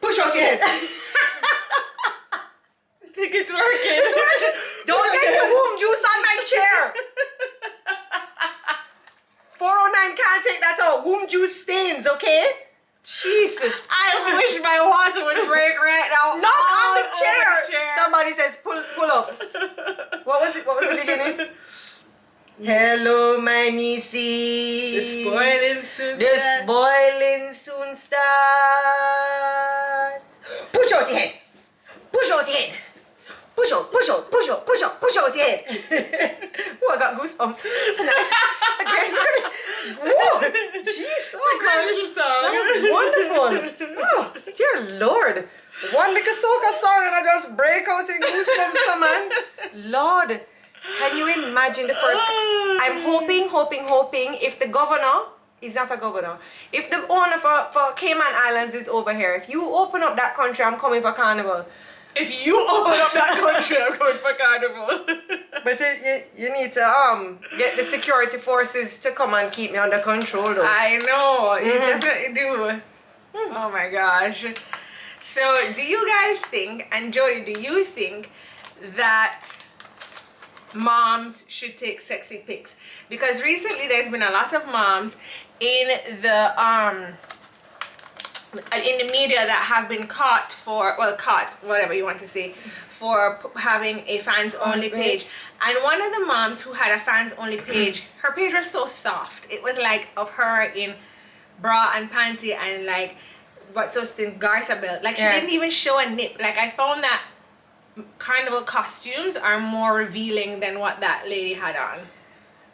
Push out your head. I think it's working. It's working. Don't get your womb juice on my chair. 409 can't take that out. Womb juice stains, okay? Jeez. I wish my water would break right now. Not on All the chair. over the chair. Somebody says pull up. What was it? What was the beginning? Hello, my niecey. The spoiling soon The start. spoiling soon start. Push out your head. Push out your head. push out, push out, push out, push out, push out your head. Oh, I got goosebumps. It's a nice, it's a great, whoa, jeez, oh Great little song. that was wonderful. Oh, dear Lord. One little soca song and I just break out in goosebumps, man. Lord, can you imagine the first? I'm hoping if the governor, he's not a governor, if the owner for Cayman Islands is over here, if you open up that country, I'm coming for carnival. If you open up that country, I'm going for carnival. But you need to get the security forces to come and keep me under control though. I know, you definitely do. Oh my gosh. So do you guys think, and Jodi, do you think that moms should take sexy pics? Because recently there's been a lot of moms in the media that have been caught, whatever you want to say, for having a fans only page. And one of the moms who had a fans only page, her page was so soft. It was like of her in bra and panty and like what's just in garter belt. Like she didn't even show a nip. Like I found that carnival costumes are more revealing than what that lady had on.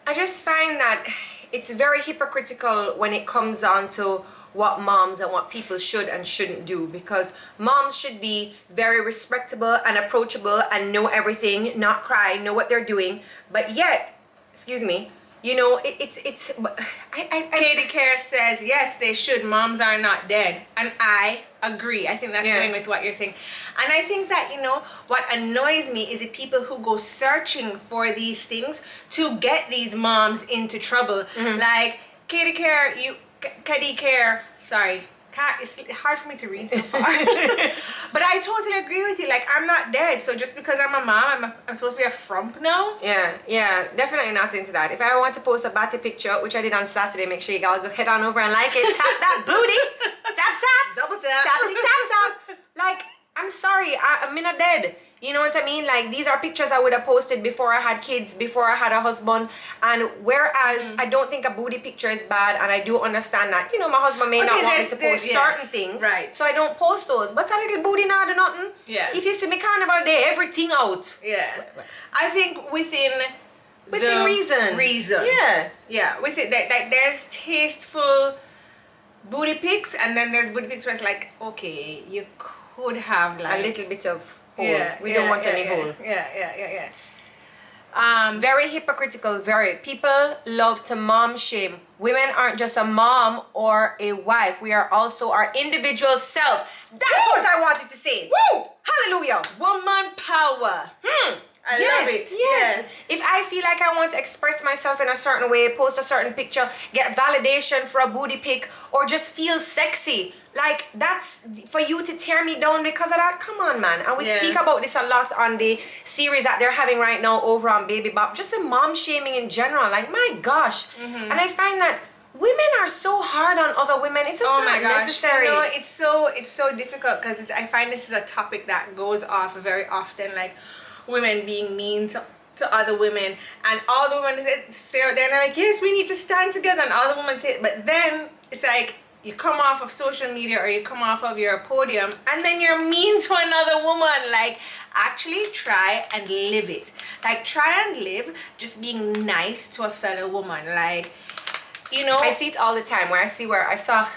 I just find that it's very hypocritical when it comes down to what moms and what people should and shouldn't do, because moms should be very respectable and approachable and know everything, not cry, know what they're doing, but yet, excuse me, you know, Katie Care says, yes, they should. Moms are not dead. And I agree. I think that's going with what you're saying. And I think that, you know, what annoys me is the people who go searching for these things to get these moms into trouble. Like, Katie Care, sorry. It's hard for me to read so far. But I totally agree with you. Like, I'm not dead, so just because I'm a mom, I'm supposed to be a frump now? Yeah, definitely not into that. If I want to post a batty picture, which I did on Saturday, make sure you all go head on over and like it. Tap that booty. Tap, double tap. Tappity tap. Like, I'm sorry, I'm not dead. You know what I mean? Like, these are pictures I would have posted before I had kids, before I had a husband. And whereas I don't think a booty picture is bad, and I do understand that, you know, my husband may not want me to post certain things. Right. So I don't post those. But a little booty not do nothing. Yeah. If you see me carnival day, everything out. Yeah. I think within reason. Yeah, with it, like there's tasteful booty pics, and then there's booty pics where it's like, okay, you could have like a little bit of hole. We don't want any hole. Yeah. Very hypocritical. People love to mom shame. Women aren't just a mom or a wife. We are also our individual self. That's what I wanted to say. Woo! Hallelujah. Woman power. I love it. Yes. Yeah. If I feel like I want to express myself in a certain way, post a certain picture, get validation for a booty pic, or just feel sexy, like that's for you to tear me down because of that? Come on, man. And we speak about this a lot on the series that they're having right now over on Baby Bop. Just the mom shaming in general. Like, my gosh. And I find that women are so hard on other women. It's just not necessary. You know, it's so difficult because I find this is a topic that goes off very often, like women being mean to other women, and all the women say, they're like, yes, we need to stand together, and all the women say it, but then it's like you come off of social media or you come off of your podium and then you're mean to another woman. Like, actually try and live it. Like, try and live just being nice to a fellow woman. Like, you know, I see it all the time where I saw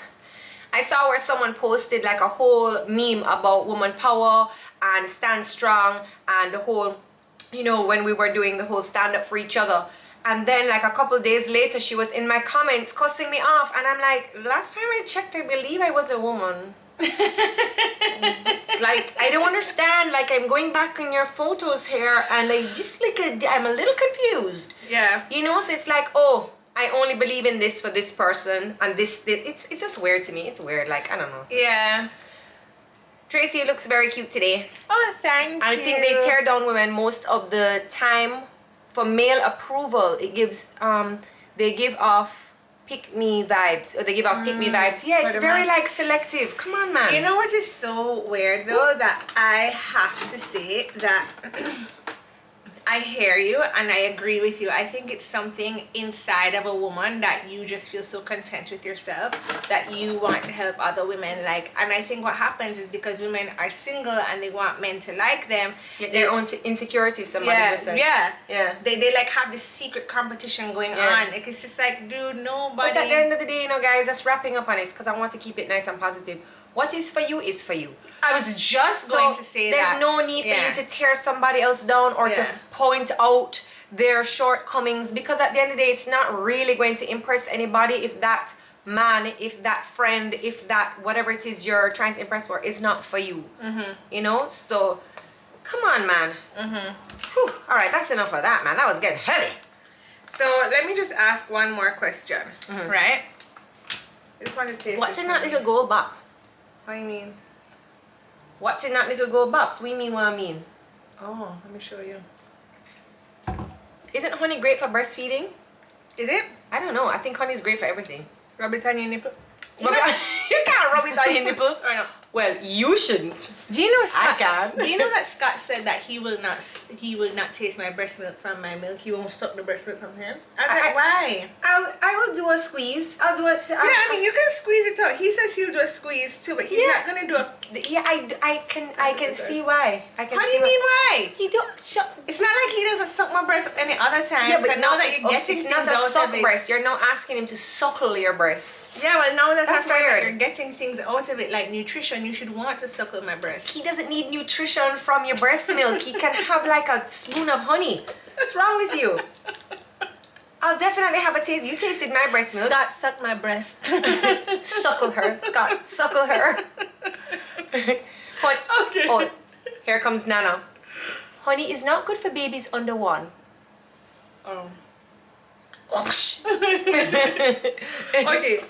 where someone posted like a whole meme about woman power and stand strong and the whole, you know, when we were doing the whole stand up for each other. And then like a couple days later, she was in my comments cussing me off. And I'm like, last time I checked, I believe I was a woman. Like, I don't understand. Like, I'm going back in your photos here and I just like, I'm a little confused. Yeah. You know, so it's like, oh, I only believe in this for this person and this it's just weird to me. It's weird. Like, I don't know. Yeah. Tracy looks very cute today. Oh, thank you. I think they tear down women most of the time for male approval. It gives they give off pick me vibes, or they give off pick me vibes. Yeah, it's very like selective. Come on, man. You know what is so weird though, that I have to say that I hear you and I agree with you. I think it's something inside of a woman that you just feel so content with yourself that you want to help other women. Like, and I think what happens is because women are single and they want men to like them. Their own insecurities, somebody just said. Yeah. They like have this secret competition going on. Like, it's just like, dude, nobody. But at the end of the day, you know, guys, just wrapping up on this because I want to keep it nice and positive. What is for you is for you. I was just going to say there's that. There's no need for you to tear somebody else down or to point out their shortcomings, because at the end of the day, it's not really going to impress anybody if that man, if that friend, if that whatever it is you're trying to impress for is not for you. You know? So, come on, man. Whew. All right, that's enough of that, man. That was getting heavy. So, let me just ask one more question. Right? I just want to taste What's in that little gold box? What do you mean? What's in that little gold box? What do you mean what I mean? Oh, let me show you. Isn't honey great for breastfeeding? Is it? I don't know. I think honey is great for everything. Rub it on your nipple. You can't rub it on your nipples. Well, you shouldn't. Do you know I can. Do you know that Scott said that he will not taste my breast milk from my milk. He won't suck the breast milk from him. I was like, why? I will do a squeeze. I'll do it. I mean, you can squeeze it out. He says he'll do a squeeze too, but he's not gonna do a. Yeah, I can see why. I can. How do you mean why? He don't. It's not like he doesn't suck my breast any other time. Yeah, but so now that you're getting it's not a suck breast. You're now asking him to suckle your breast. Yeah, well, now that's weird. You're getting things out of it, like nutrition. You should want to suckle my breast. He doesn't need nutrition from your breast milk. He can have like a spoon of honey. What's wrong with you? I'll definitely have a taste. You tasted my breast milk. Scott, suck my breast. Suckle her. Scott, suckle her. Okay. Oh, here comes Nana. Honey is not good for babies under 1. Oh. Okay.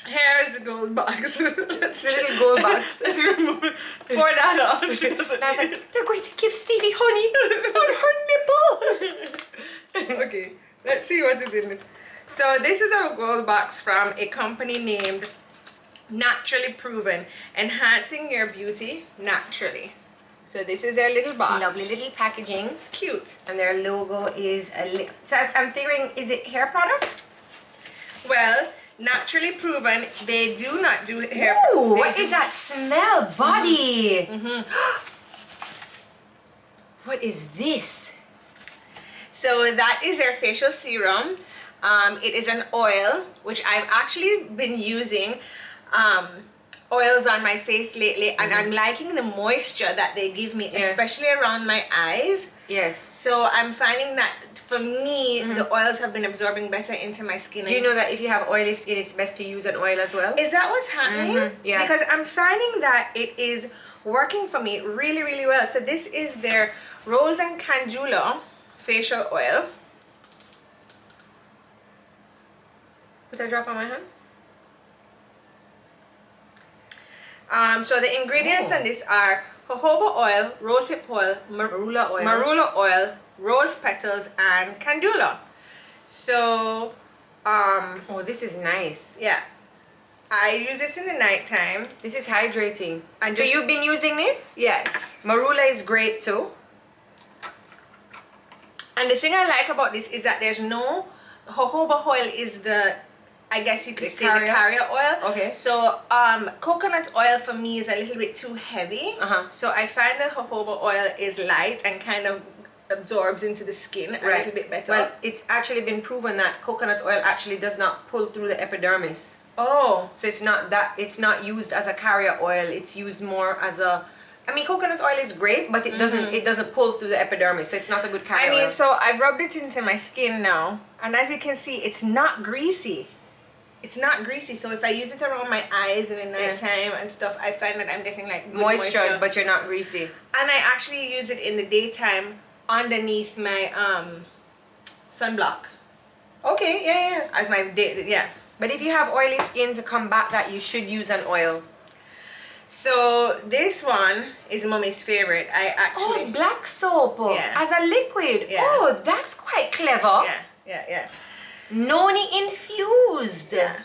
Here's the gold box. Let's the little gold box. Let's remove it. Pour that out. And I was like, they're going to give Stevie honey on her nipple. Okay, let's see what is in it. So this is our gold box from a company named Naturally Proven, enhancing your beauty naturally. So this is their little box. Lovely little packaging. It's cute. And their logo is so I'm figuring, is it hair products? Well, Naturally Proven, they do not do hair. Ooh, what is that smell? Body. What is this? So that is their facial serum. It is an oil, which I've actually been using oils on my face lately, and I'm liking the moisture that they give me, especially around my eyes. Yes. So I'm finding that for me, the oils have been absorbing better into my skin. Do you know that if you have oily skin, it's best to use an oil as well? Is that what's happening? Yeah. Because I'm finding that it is working for me really, really well. So this is their Rose and Calendula facial oil. Put a drop on my hand. So the ingredients in this are jojoba oil, rosehip oil, marula oil, rose petals, and calendula. So, oh, this is nice. yeah, I use this in the nighttime. This is hydrating. And so just- you've been using this? Yes. Marula is great too. And the thing I like about this is that there's no jojoba oil is the, I guess you could say, the carrier oil. Okay. So coconut oil for me is a little bit too heavy. So I find that jojoba oil is light and kind of absorbs into the skin a little bit better. Well, it's actually been proven that coconut oil actually does not pull through the epidermis. Oh. So it's not used as a carrier oil. It's used more as a, I mean, coconut oil is great, but it doesn't pull through the epidermis, so it's not a good carrier oil. So I've rubbed it into my skin now, and as you can see, it's not greasy. It's not greasy, so if I use it around my eyes in the nighttime and stuff, I find that I'm getting like good moisture, but you're not greasy. And I actually use it in the daytime underneath my sunblock. Okay, yeah. As my day, But if you have oily skin, to combat that, you should use an oil. So this one is Mommy's favorite. I actually black soap as a liquid. Yeah. Oh, that's quite clever. Yeah. Noni infused. Yeah.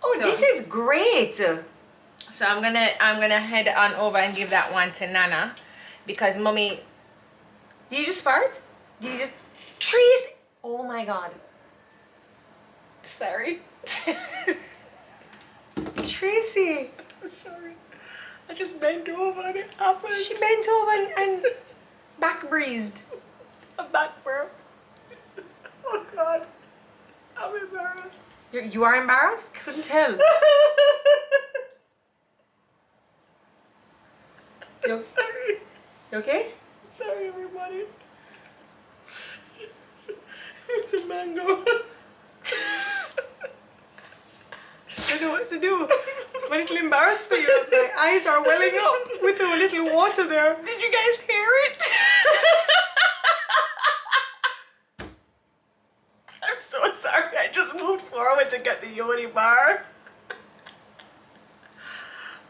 Oh, So- this is great. So I'm gonna head on over and give that one to Nana, because Mommy. Did you just fart? Do you just trees? Oh my god. Sorry. Tracy. I'm sorry. I just bent over and it happened. She bent over and back breezed. A back burp. Oh God. I'm embarrassed. You are embarrassed? Couldn't tell. I'm sorry. You okay? Sorry, everybody. It's a mango. I don't know what to do. I'm a little embarrassed for you. My eyes are welling up with a little water there. Did you guys hear it? I'm so sorry. I just moved forward to get the Yoni Bar.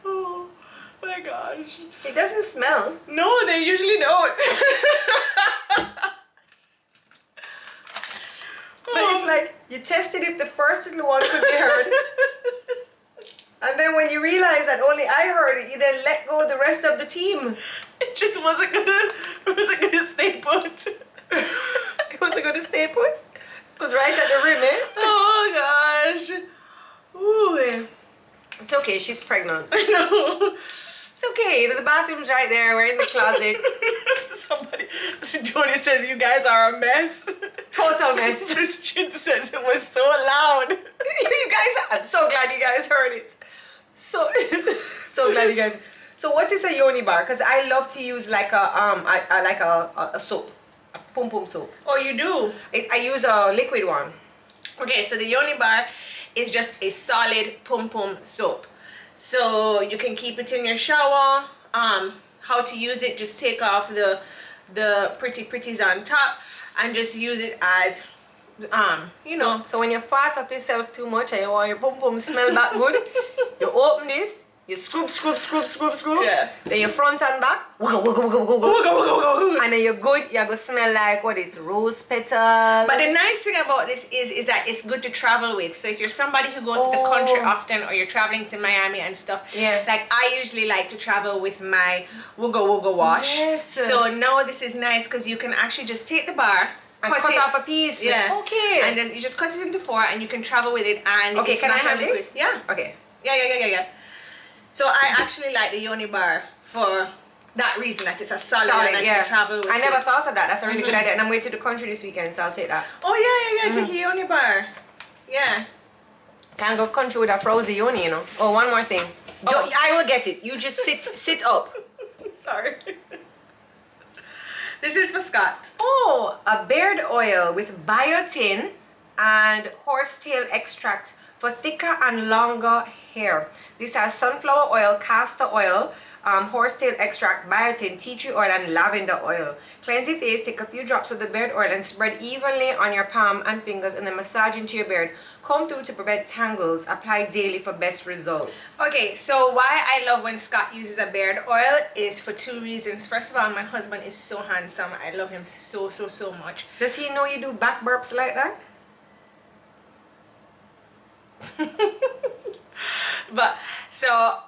Oh my gosh. It doesn't smell. No, they usually don't. But it's like you tested if the first little one could be heard. And then when you realize that only I heard it, you then let go of the rest of the team. It just wasn't gonna stay put. It wasn't going to stay put. It was right at the rim, eh? Oh gosh. Ooh. It's okay, she's pregnant. I know. It's okay, the bathroom's right there, we're in the closet. Somebody, Jodi says you guys are a mess. Total mess. This chin says it was so loud. You guys, I'm so glad you guys heard it. So glad you guys. So what is a Yoni Bar? Because I love to use like a soap, a pum pum soap. Oh, you do? I use a liquid one. Okay, so the Yoni Bar is just a solid pum pum soap. So you can keep it in your shower. How to use it, just take off the pretties on top and just use it as you know. So when you fart up yourself too much and you want your pum pum smell that good, you open this, you scrub. Yeah. Then your front and back, wugga, wugga, wugga, wugga, Go, go, go, go, go. and then you're good. You're gonna smell like what is rose petal. But the nice thing about this is that it's good to travel with. So if you're somebody who goes to the country often, or you're traveling to Miami and stuff, Yeah. like I usually like to travel with my wugga wugga wash. Yes. So now this is nice because you can actually just take the bar and cut it. off a piece. Yeah. Okay. And then you just cut it into 4 and you can travel with it. And Okay, it's can I not a have liquid. this? Yeah. Okay. Yeah. So I actually like the Yoni Bar for that reason, that it's a solid and I can travel with I never it. thought of that. That's a really good idea. And I'm going to the country this weekend, so I'll take that. Oh yeah. Take a Yoni Bar. Yeah. Can't go country with a frozen yoni, you know. Oh, one more thing. Oh. I will get it. You just sit up. Sorry. This is for Scott. Oh, a beard oil with biotin and horsetail extract for thicker and longer hair. This has sunflower oil, castor oil, horsetail extract, biotin, tea tree oil, and lavender oil. Cleanse your face, take a few drops of the beard oil and spread evenly on your palm and fingers and then massage into your beard. Comb through to prevent tangles. Apply daily for best results. Okay, so why I love when Scott uses a beard oil is for 2 reasons. First of all, my husband is so handsome. I love him so much. Does he know you do back burps like that? But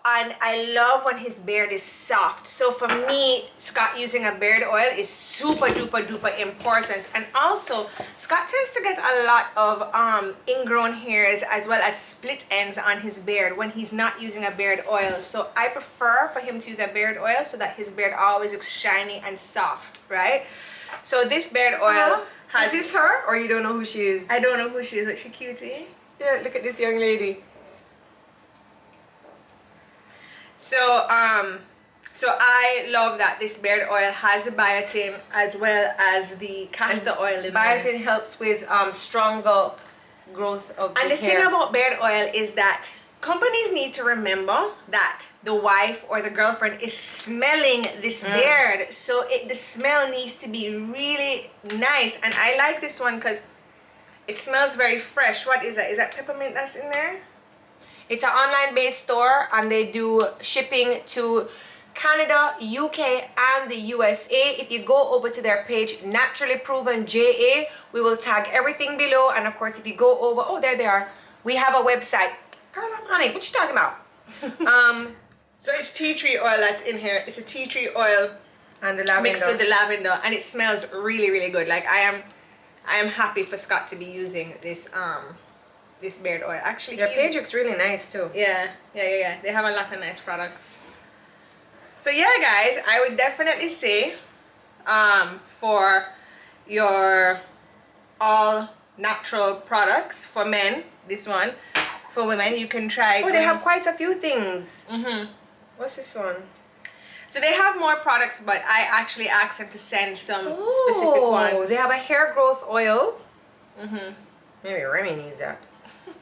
and I love when his beard is soft. So for me, Scott using a beard oil is super duper important. And also Scott tends to get a lot of ingrown hairs as well as split ends on his beard when he's not using a beard oil. So I prefer for him to use a beard oil so that his beard always looks shiny and soft, right? So this beard oil has... Is this her or you don't know who she is? I don't know who she is, but she cutie. Yeah, look at this young lady. So I love that this beard oil has the biotin as well as the castor oil in there. Biotin helps with stronger growth of the hair. And the thing about beard oil is that companies need to remember that the wife or the girlfriend is smelling this beard. So the smell needs to be really nice. And I like this one because it smells very fresh. What is that? Is that peppermint that's in there? It's an online based store and they do shipping to Canada, UK and the USA. If you go over to their page Naturallyprovenja, we will tag everything below. And of course if you go over, oh there they are, we have a website. Girl, I'm on it. What you talking about? So it's tea tree oil that's in here. It's a tea tree oil And the lavender. mixed with the lavender, and it smells really, really good. Like I am happy for Scott to be using this this beard oil. Actually, Your page looks really nice too. yeah. They have a lot of nice products. So yeah, guys, I would definitely say for your all natural products for men, this one. For women, you can try. Oh, they have quite a few things. Mm-hmm. What's this one? So they have more products, but I actually asked them to send some specific ones. They have a hair growth oil. Mm-hmm. Maybe Remy needs that.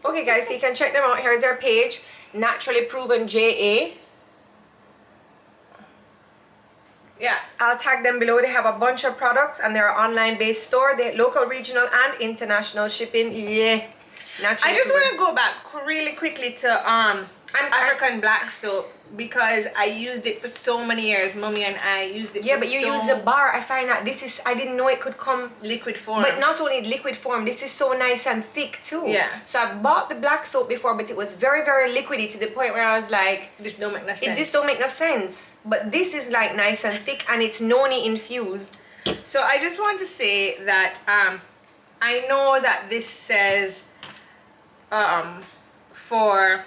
Okay, guys, so you can check them out. Here's their page, Naturallyprovenja. Yeah. I'll tag them below. They have a bunch of products, and they're an online-based store. They local, regional, and international shipping. Yeah. I just want to go back really quickly to African black soap, because I used it for so many years. Mommy and I used it. Yeah, but you use the bar. I find that this is, I didn't know it could come liquid form. But not only liquid form, this is so nice and thick too. Yeah. So I bought the black soap before, but it was very, very liquidy to the point where I was like, this don't make no sense. This don't make no sense. But this is like nice and thick, and it's noni infused. So I just want to say that I know that this says for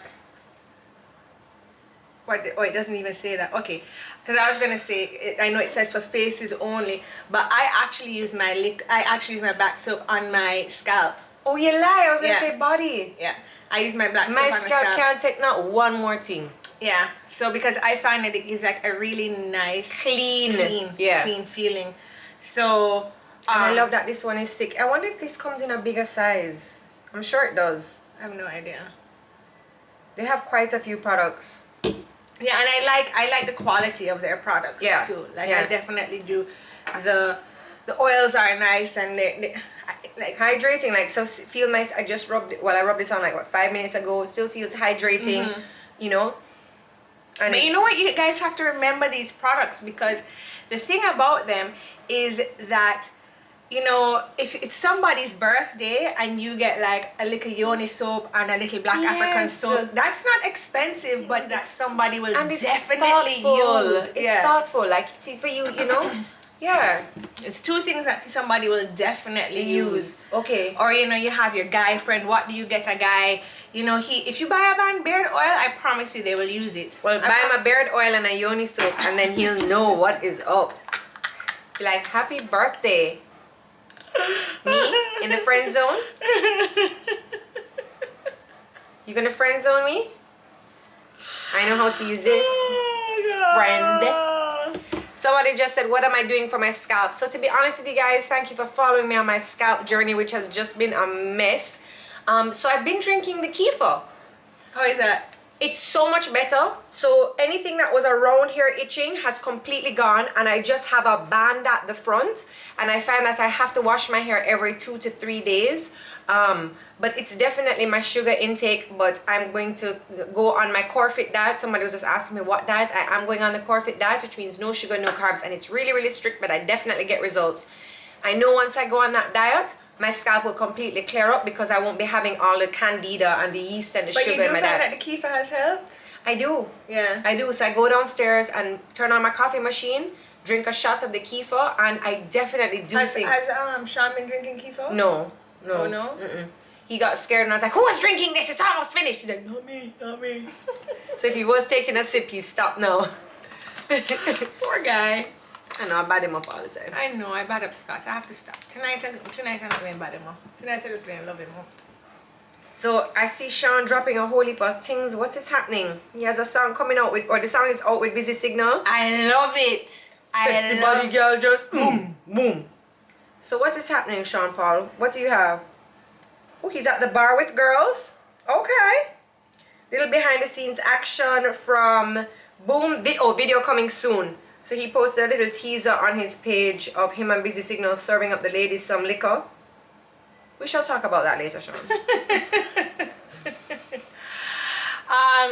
what, oh, it doesn't even say that. Okay, because I was gonna say I know it says for faces only, but I actually use my black soap on my scalp. Oh, you lie! I was gonna Yeah. say body. Yeah, I use my black soap My on scalp can't take not one more thing. Yeah, so because I find that it gives like a really nice Clean feeling. So and I love that this one is thick. I wonder if this comes in a bigger size. I'm sure it does. I have no idea. They have quite a few products. Yeah, and I like the quality of their products too. Like I definitely do. The oils are nice, and they like hydrating. Like, so feel nice. I just rubbed it. Well, I rubbed this on like what, 5 minutes ago. Still feels hydrating. Mm-hmm. You know. And but you know what, you guys have to remember these products, because the thing about them is that, you know, if it's somebody's birthday and you get like a little Yoni soap and a little black African soap, that's not expensive, but that somebody will definitely use. It's thoughtful, like for you, you know. Yeah, it's two things that somebody will definitely use. Okay. Or, you know, you have your guy friend. What do you get a guy? You know, if you buy a man beard oil, I promise you they will use it. Well, buy him a beard oil and a Yoni soap, and then he'll know what is up. Be like, happy birthday. Me in the friend zone? You gonna friend zone me? I know how to use this. Friend. Somebody just said, what am I doing for my scalp? So to be honest with you guys, thank you for following me on my scalp journey, which has just been a mess. So I've been drinking the kefir. How is that? It's so much better. So anything that was around here itching has completely gone, and I just have a band at the front, and I find that I have to wash my hair every 2 to 3 days. But it's definitely my sugar intake, but I'm going to go on my core fit diet. Somebody was just asking me what diet. I am going on the core fit diet, which means no sugar, no carbs, and it's really, really strict, but I definitely get results. I know once I go on that diet, my scalp will completely clear up, because I won't be having all the candida and the yeast and the sugar in my diet. But you do find that the kefir has helped? I do. Yeah. I do. So I go downstairs and turn on my coffee machine, drink a shot of the kefir, and I definitely do think... Has Sean been drinking kefir? No. Oh, no? Mm-mm. He got scared, and I was like, who was drinking this? It's almost finished. He's like, not me, not me. So if he was taking a sip, he stopped now. Poor guy. I know, I bad him up all the time. I know, I bad up Scott. I have to stop. Tonight I'm not going to bad him up. Tonight I'm just going to love him up. So I see Sean dropping a whole heap of things. What's is happening? He has a song coming out with, or the song is out with Busy Signal. I love it. Sexy body girl just boom, boom. So what is happening, Sean Paul? What do you have? Oh, he's at the bar with girls. Okay. Little behind the scenes action from Boom. Video coming soon. So he posted a little teaser on his page of him and Busy Signal serving up the ladies some liquor. We shall talk about that later, Sean.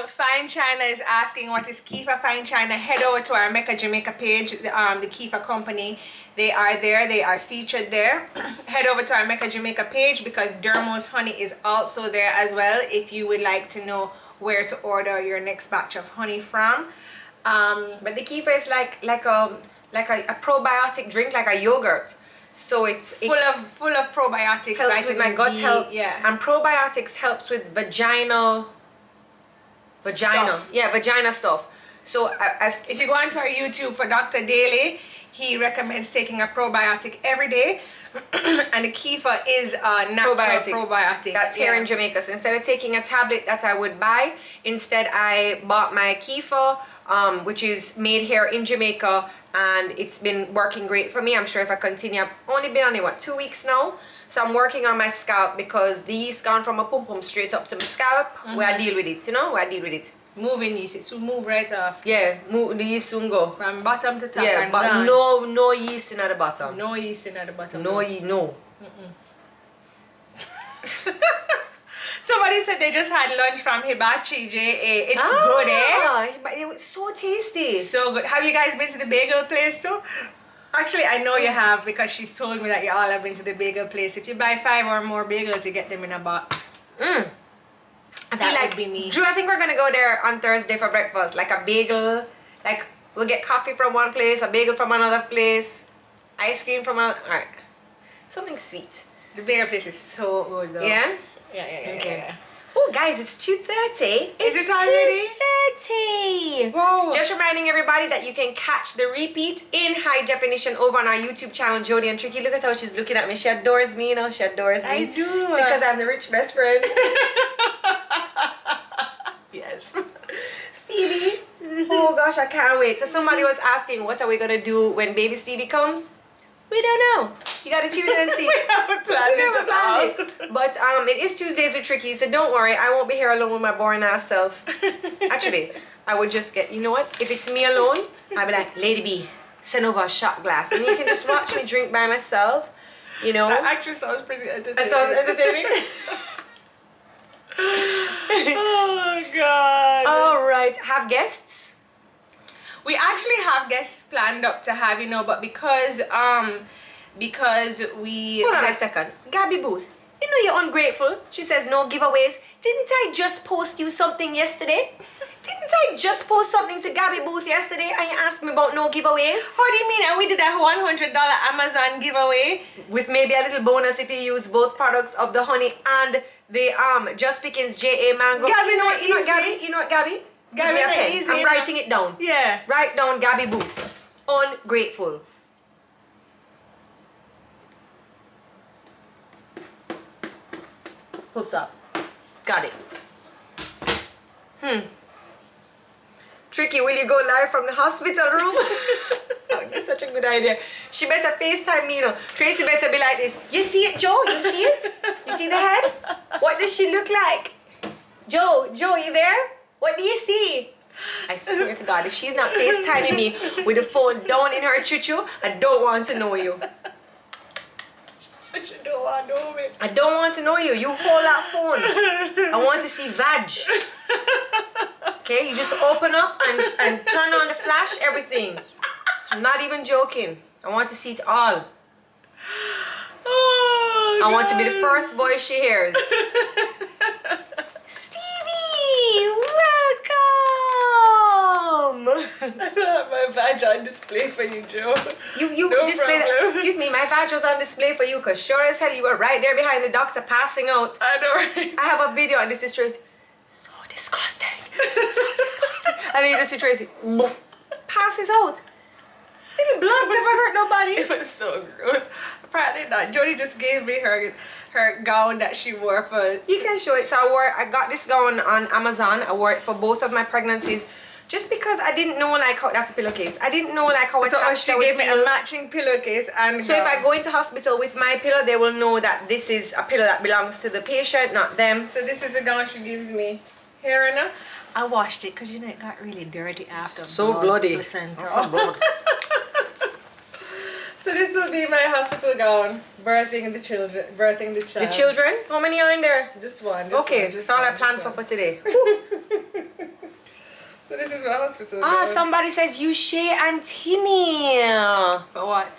Fine China is asking what is kefir. Fine China, head over to our Mecca Jamaica page, the kefir company. They are there, they are featured there. Head over to our Mecca Jamaica page, because Dermo's honey is also there as well, if you would like to know where to order your next batch of honey from. But the kefir is like like a probiotic drink, like a yogurt. So it full of probiotics, helps with my gut B, health. yeah. And probiotics helps with vagina stuff. So if you go onto our YouTube for Dr. Daly, he recommends taking a probiotic every day. And the kefir is a natural probiotic. That's here in Jamaica. So instead of taking a tablet that I would buy, instead I bought my kefir, which is made here in Jamaica, and it's been working great for me. I'm sure if I continue, I've only been on it 2 weeks now. So I'm working on my scalp because the yeast gone from my pum pum straight up to my scalp. Where I deal with it, where I deal with it. Moving yeast, it soon move right off. Yeah, the yeast soon go. From bottom to top. Yeah, and but down. no yeast in at the bottom. No yeast in at the bottom. No. Somebody said they just had lunch from Hibachi JA. It's good, eh? But it was so tasty. So good. Have you guys been to the bagel place too? Actually, I know you have because she's told me that you all have been to the bagel place. If you buy 5 or more bagels, you get them in a box. That would be me. Drew, I think we're gonna go there on Thursday for breakfast. Like a bagel. Like we'll get coffee from one place, a bagel from another place, ice cream from another. Alright. Something sweet. The bagel place is so good though. Yeah? Yeah. Okay. Yeah. Oh guys, it's 2:30. Is it already? 2:30. Whoa. Just reminding everybody that you can catch the repeat in high definition over on our YouTube channel, Jodi and Tricky. Look at how she's looking at me. She adores me, She adores me. I do. It's because I'm the rich best friend. Yes. Stevie. Oh gosh, I can't wait. So somebody was asking, what are we gonna do when baby Stevie comes? We don't know. You gotta tune in and see. We haven't planned it. But it is Tuesdays with Tricky, so don't worry. I won't be here alone with my boring ass self. Actually, I would just get, you know what? If it's me alone, I'd be like, Lady Bee, send over a shot glass. And you can just watch me drink by myself, you know. That actually sounds pretty entertaining. That sounds entertaining. Oh God. All right, have guests? We actually have guests planned up to have, but because we Hold on a second. Gabby Booth, you know you're ungrateful. She says no giveaways. Didn't I just post you something yesterday? Didn't I just post something to Gabby Booth yesterday and you asked me about no giveaways? How do you mean? And we did a $100 Amazon giveaway with maybe a little bonus if you use both products of the honey and the Just Pickens JA mango. Gabby, you know what, Gabby? You know what, Gabby? Give me a pen. Easy, I'm writing it down. Yeah. Write down Gabby Booth. Ungrateful. Full stop. Got it. Tricky, will you go live from the hospital room? Oh, that's such a good idea. She better FaceTime me, Tracy better be like this. You see it, Joe? You see it? You see the head? What does she look like? Joe, you there? What do you see? I swear to God, if she's not FaceTiming me with the phone down in her choo-choo, I don't want to know you. You don't want to know me. I don't want to know you. You hold that phone. I want to see vag. Okay, you just open up and turn on the flash, everything. I'm not even joking. I want to see it all. Oh, I want to be the first voice she hears. Stevie, welcome. I have my vag on display for you, Joe. You No display that. problem. Excuse me, my vag was on display for you because sure as hell you were right there behind the doctor passing out. I know, right? I have a video and this is Tracy. So disgusting. So disgusting. And then you just see Tracy passes out. Little blood never hurt nobody. It was so gross. Apparently not. Jodi just gave me her gown that she wore for. You can show it. So I got this gown on Amazon. I wore it for both of my pregnancies. Just because I didn't know how, that's a pillowcase. I didn't know how attached she gave me a matching pillowcase and so if I go into hospital with my pillow, they will know that this is a pillow that belongs to the patient, not them. So this is the gown she gives me. Here and now. I washed it because it got really dirty after. So bloody. Placenta. So blood. So this will be my hospital gown. Birthing the child. The children? How many are in there? Just one. Okay, that's all I planned for today. So this is my hospital Ah, gown. somebody says you Shay and Timmy. For what?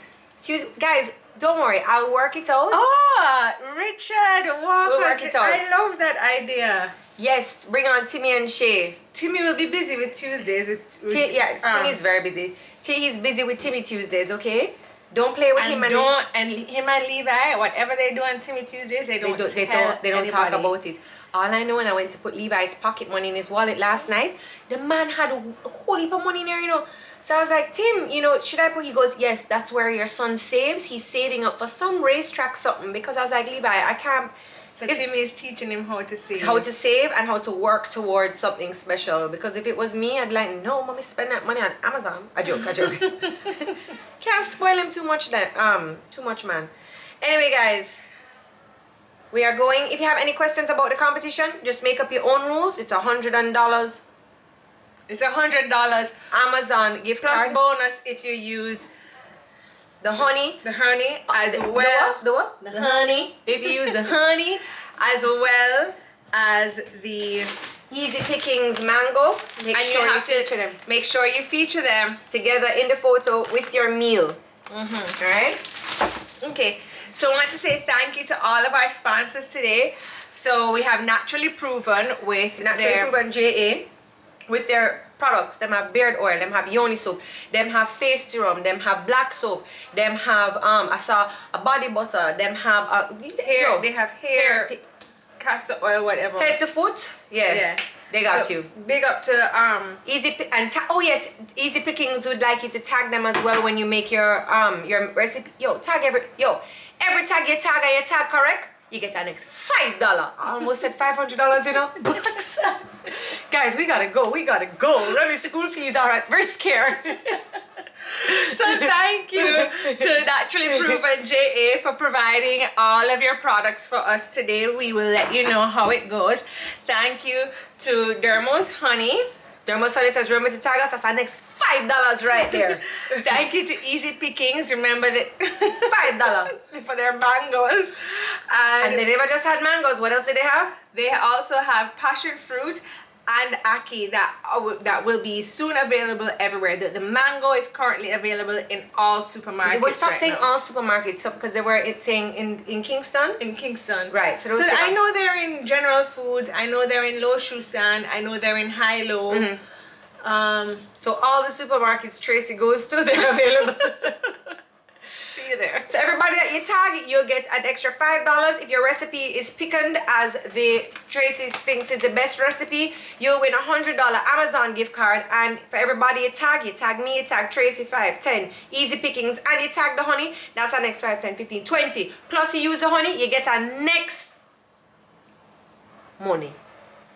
Guys, don't worry, I'll work it out. Oh, Richard Walker. We'll work it out. I love that idea. Yes, bring on Timmy and Shay. Timmy will be busy with Tuesdays with Timmy's very busy. He's busy with Timmy Tuesdays, okay? Don't play with him and him and Levi, whatever they do on Timmy Tuesdays, they don't talk about it. All I know, when I went to put Levi's pocket money in his wallet last night, the man had a whole heap of money in there, you know. So I was like, Tim, you know, should I put? He goes, yes, that's where your son saves. He's saving up for some racetrack something. Because I was like, Levi, I can't. So Timmy is teaching him how to save. How to save and how to work towards something special. Because if it was me, I'd be like, no, mommy, spend that money on Amazon. I joke. Can't spoil him too much, man. Anyway, guys, we are going. If you have any questions about the competition, just make up your own rules. It's $100. It's $100 Amazon gift plus card. bonus if you use the honey. The honey as well. The what? The honey. If you use the honey, as well as the Easy Pickings mango. Make sure you feature them together in the photo with your meal. Mm-hmm. All right. Okay. So I want to say thank you to all of our sponsors today. So we have Naturally Proven with JA. With their products. Them have beard oil, them have Yoni soap, them have face serum, them have black soap, them have I saw a body butter, them have hair, they have hair castor oil, whatever. Head to foot. Yeah. They got you. Big up to Easy Easy Pickings would like you to tag them as well when you make your recipe. Every tag you tag and you tag correct, you get an next $5. I almost said $500, you know. Guys, we gotta go. Remy's school fees are at risk here. So thank you to Naturally Proven JA for providing all of your products for us today. We will let you know how it goes. Thank you to Dermo's Honey. Dermo's Honey says, remember to tag us. That's our next $5 right there. Thank you to Easy Pickings. Remember that $5 for their mangoes. And they never just had mangoes. What else did they have? They also have passion fruit and ackee that will be soon available everywhere. The mango is currently available in all supermarkets. Well, stop saying all supermarkets because they were saying in Kingston. In Kingston, right? So I know they're in General Foods. I know they're in Low Shoe Stand. I know they're in High Low. Mm-hmm. So all the supermarkets Tracy goes to, they're available. See you there. So everybody that you tag, you'll get an extra $5. If your recipe is picked as the Tracy thinks is the best recipe, you'll win $100 Amazon gift card. And for everybody you tag me, you tag Tracy 5, 10, Easy Pickings, and you tag the honey, that's our next 5, 10, 15, 20. Plus you use the honey, you get our next money.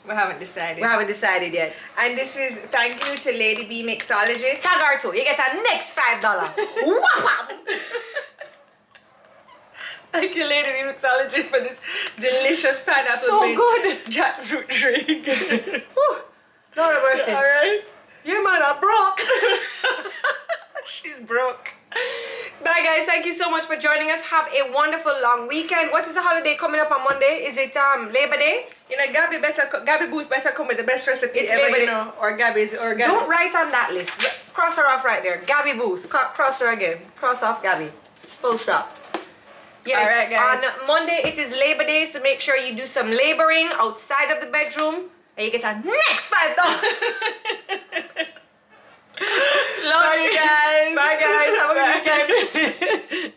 We haven't decided yet. And this is thank you to Lady Bee Mixology. Tag her too. You get our next $5. Thank you, Lady Bee Mixology, for this delicious pineapple. So good. Jackfruit drink. Lord have mercy. All right. Yeah, man, I'm broke. She's broke. Bye, guys. Thank you so much for joining us. Have a wonderful long weekend. What is the holiday coming up on Monday? Is it Labor Day? You know, Gabby Booth better come with the best recipe it's ever, Labor Day. You know, or Gabby's. Don't write on that list. Cross her off right there. Gabby Booth. Cross her again. Cross off Gabby. Full stop. Yes, all right, guys. On Monday it is Labor Day, so make sure you do some laboring outside of the bedroom and you get our next $5. Love you guys. Bye guys. Have a good weekend.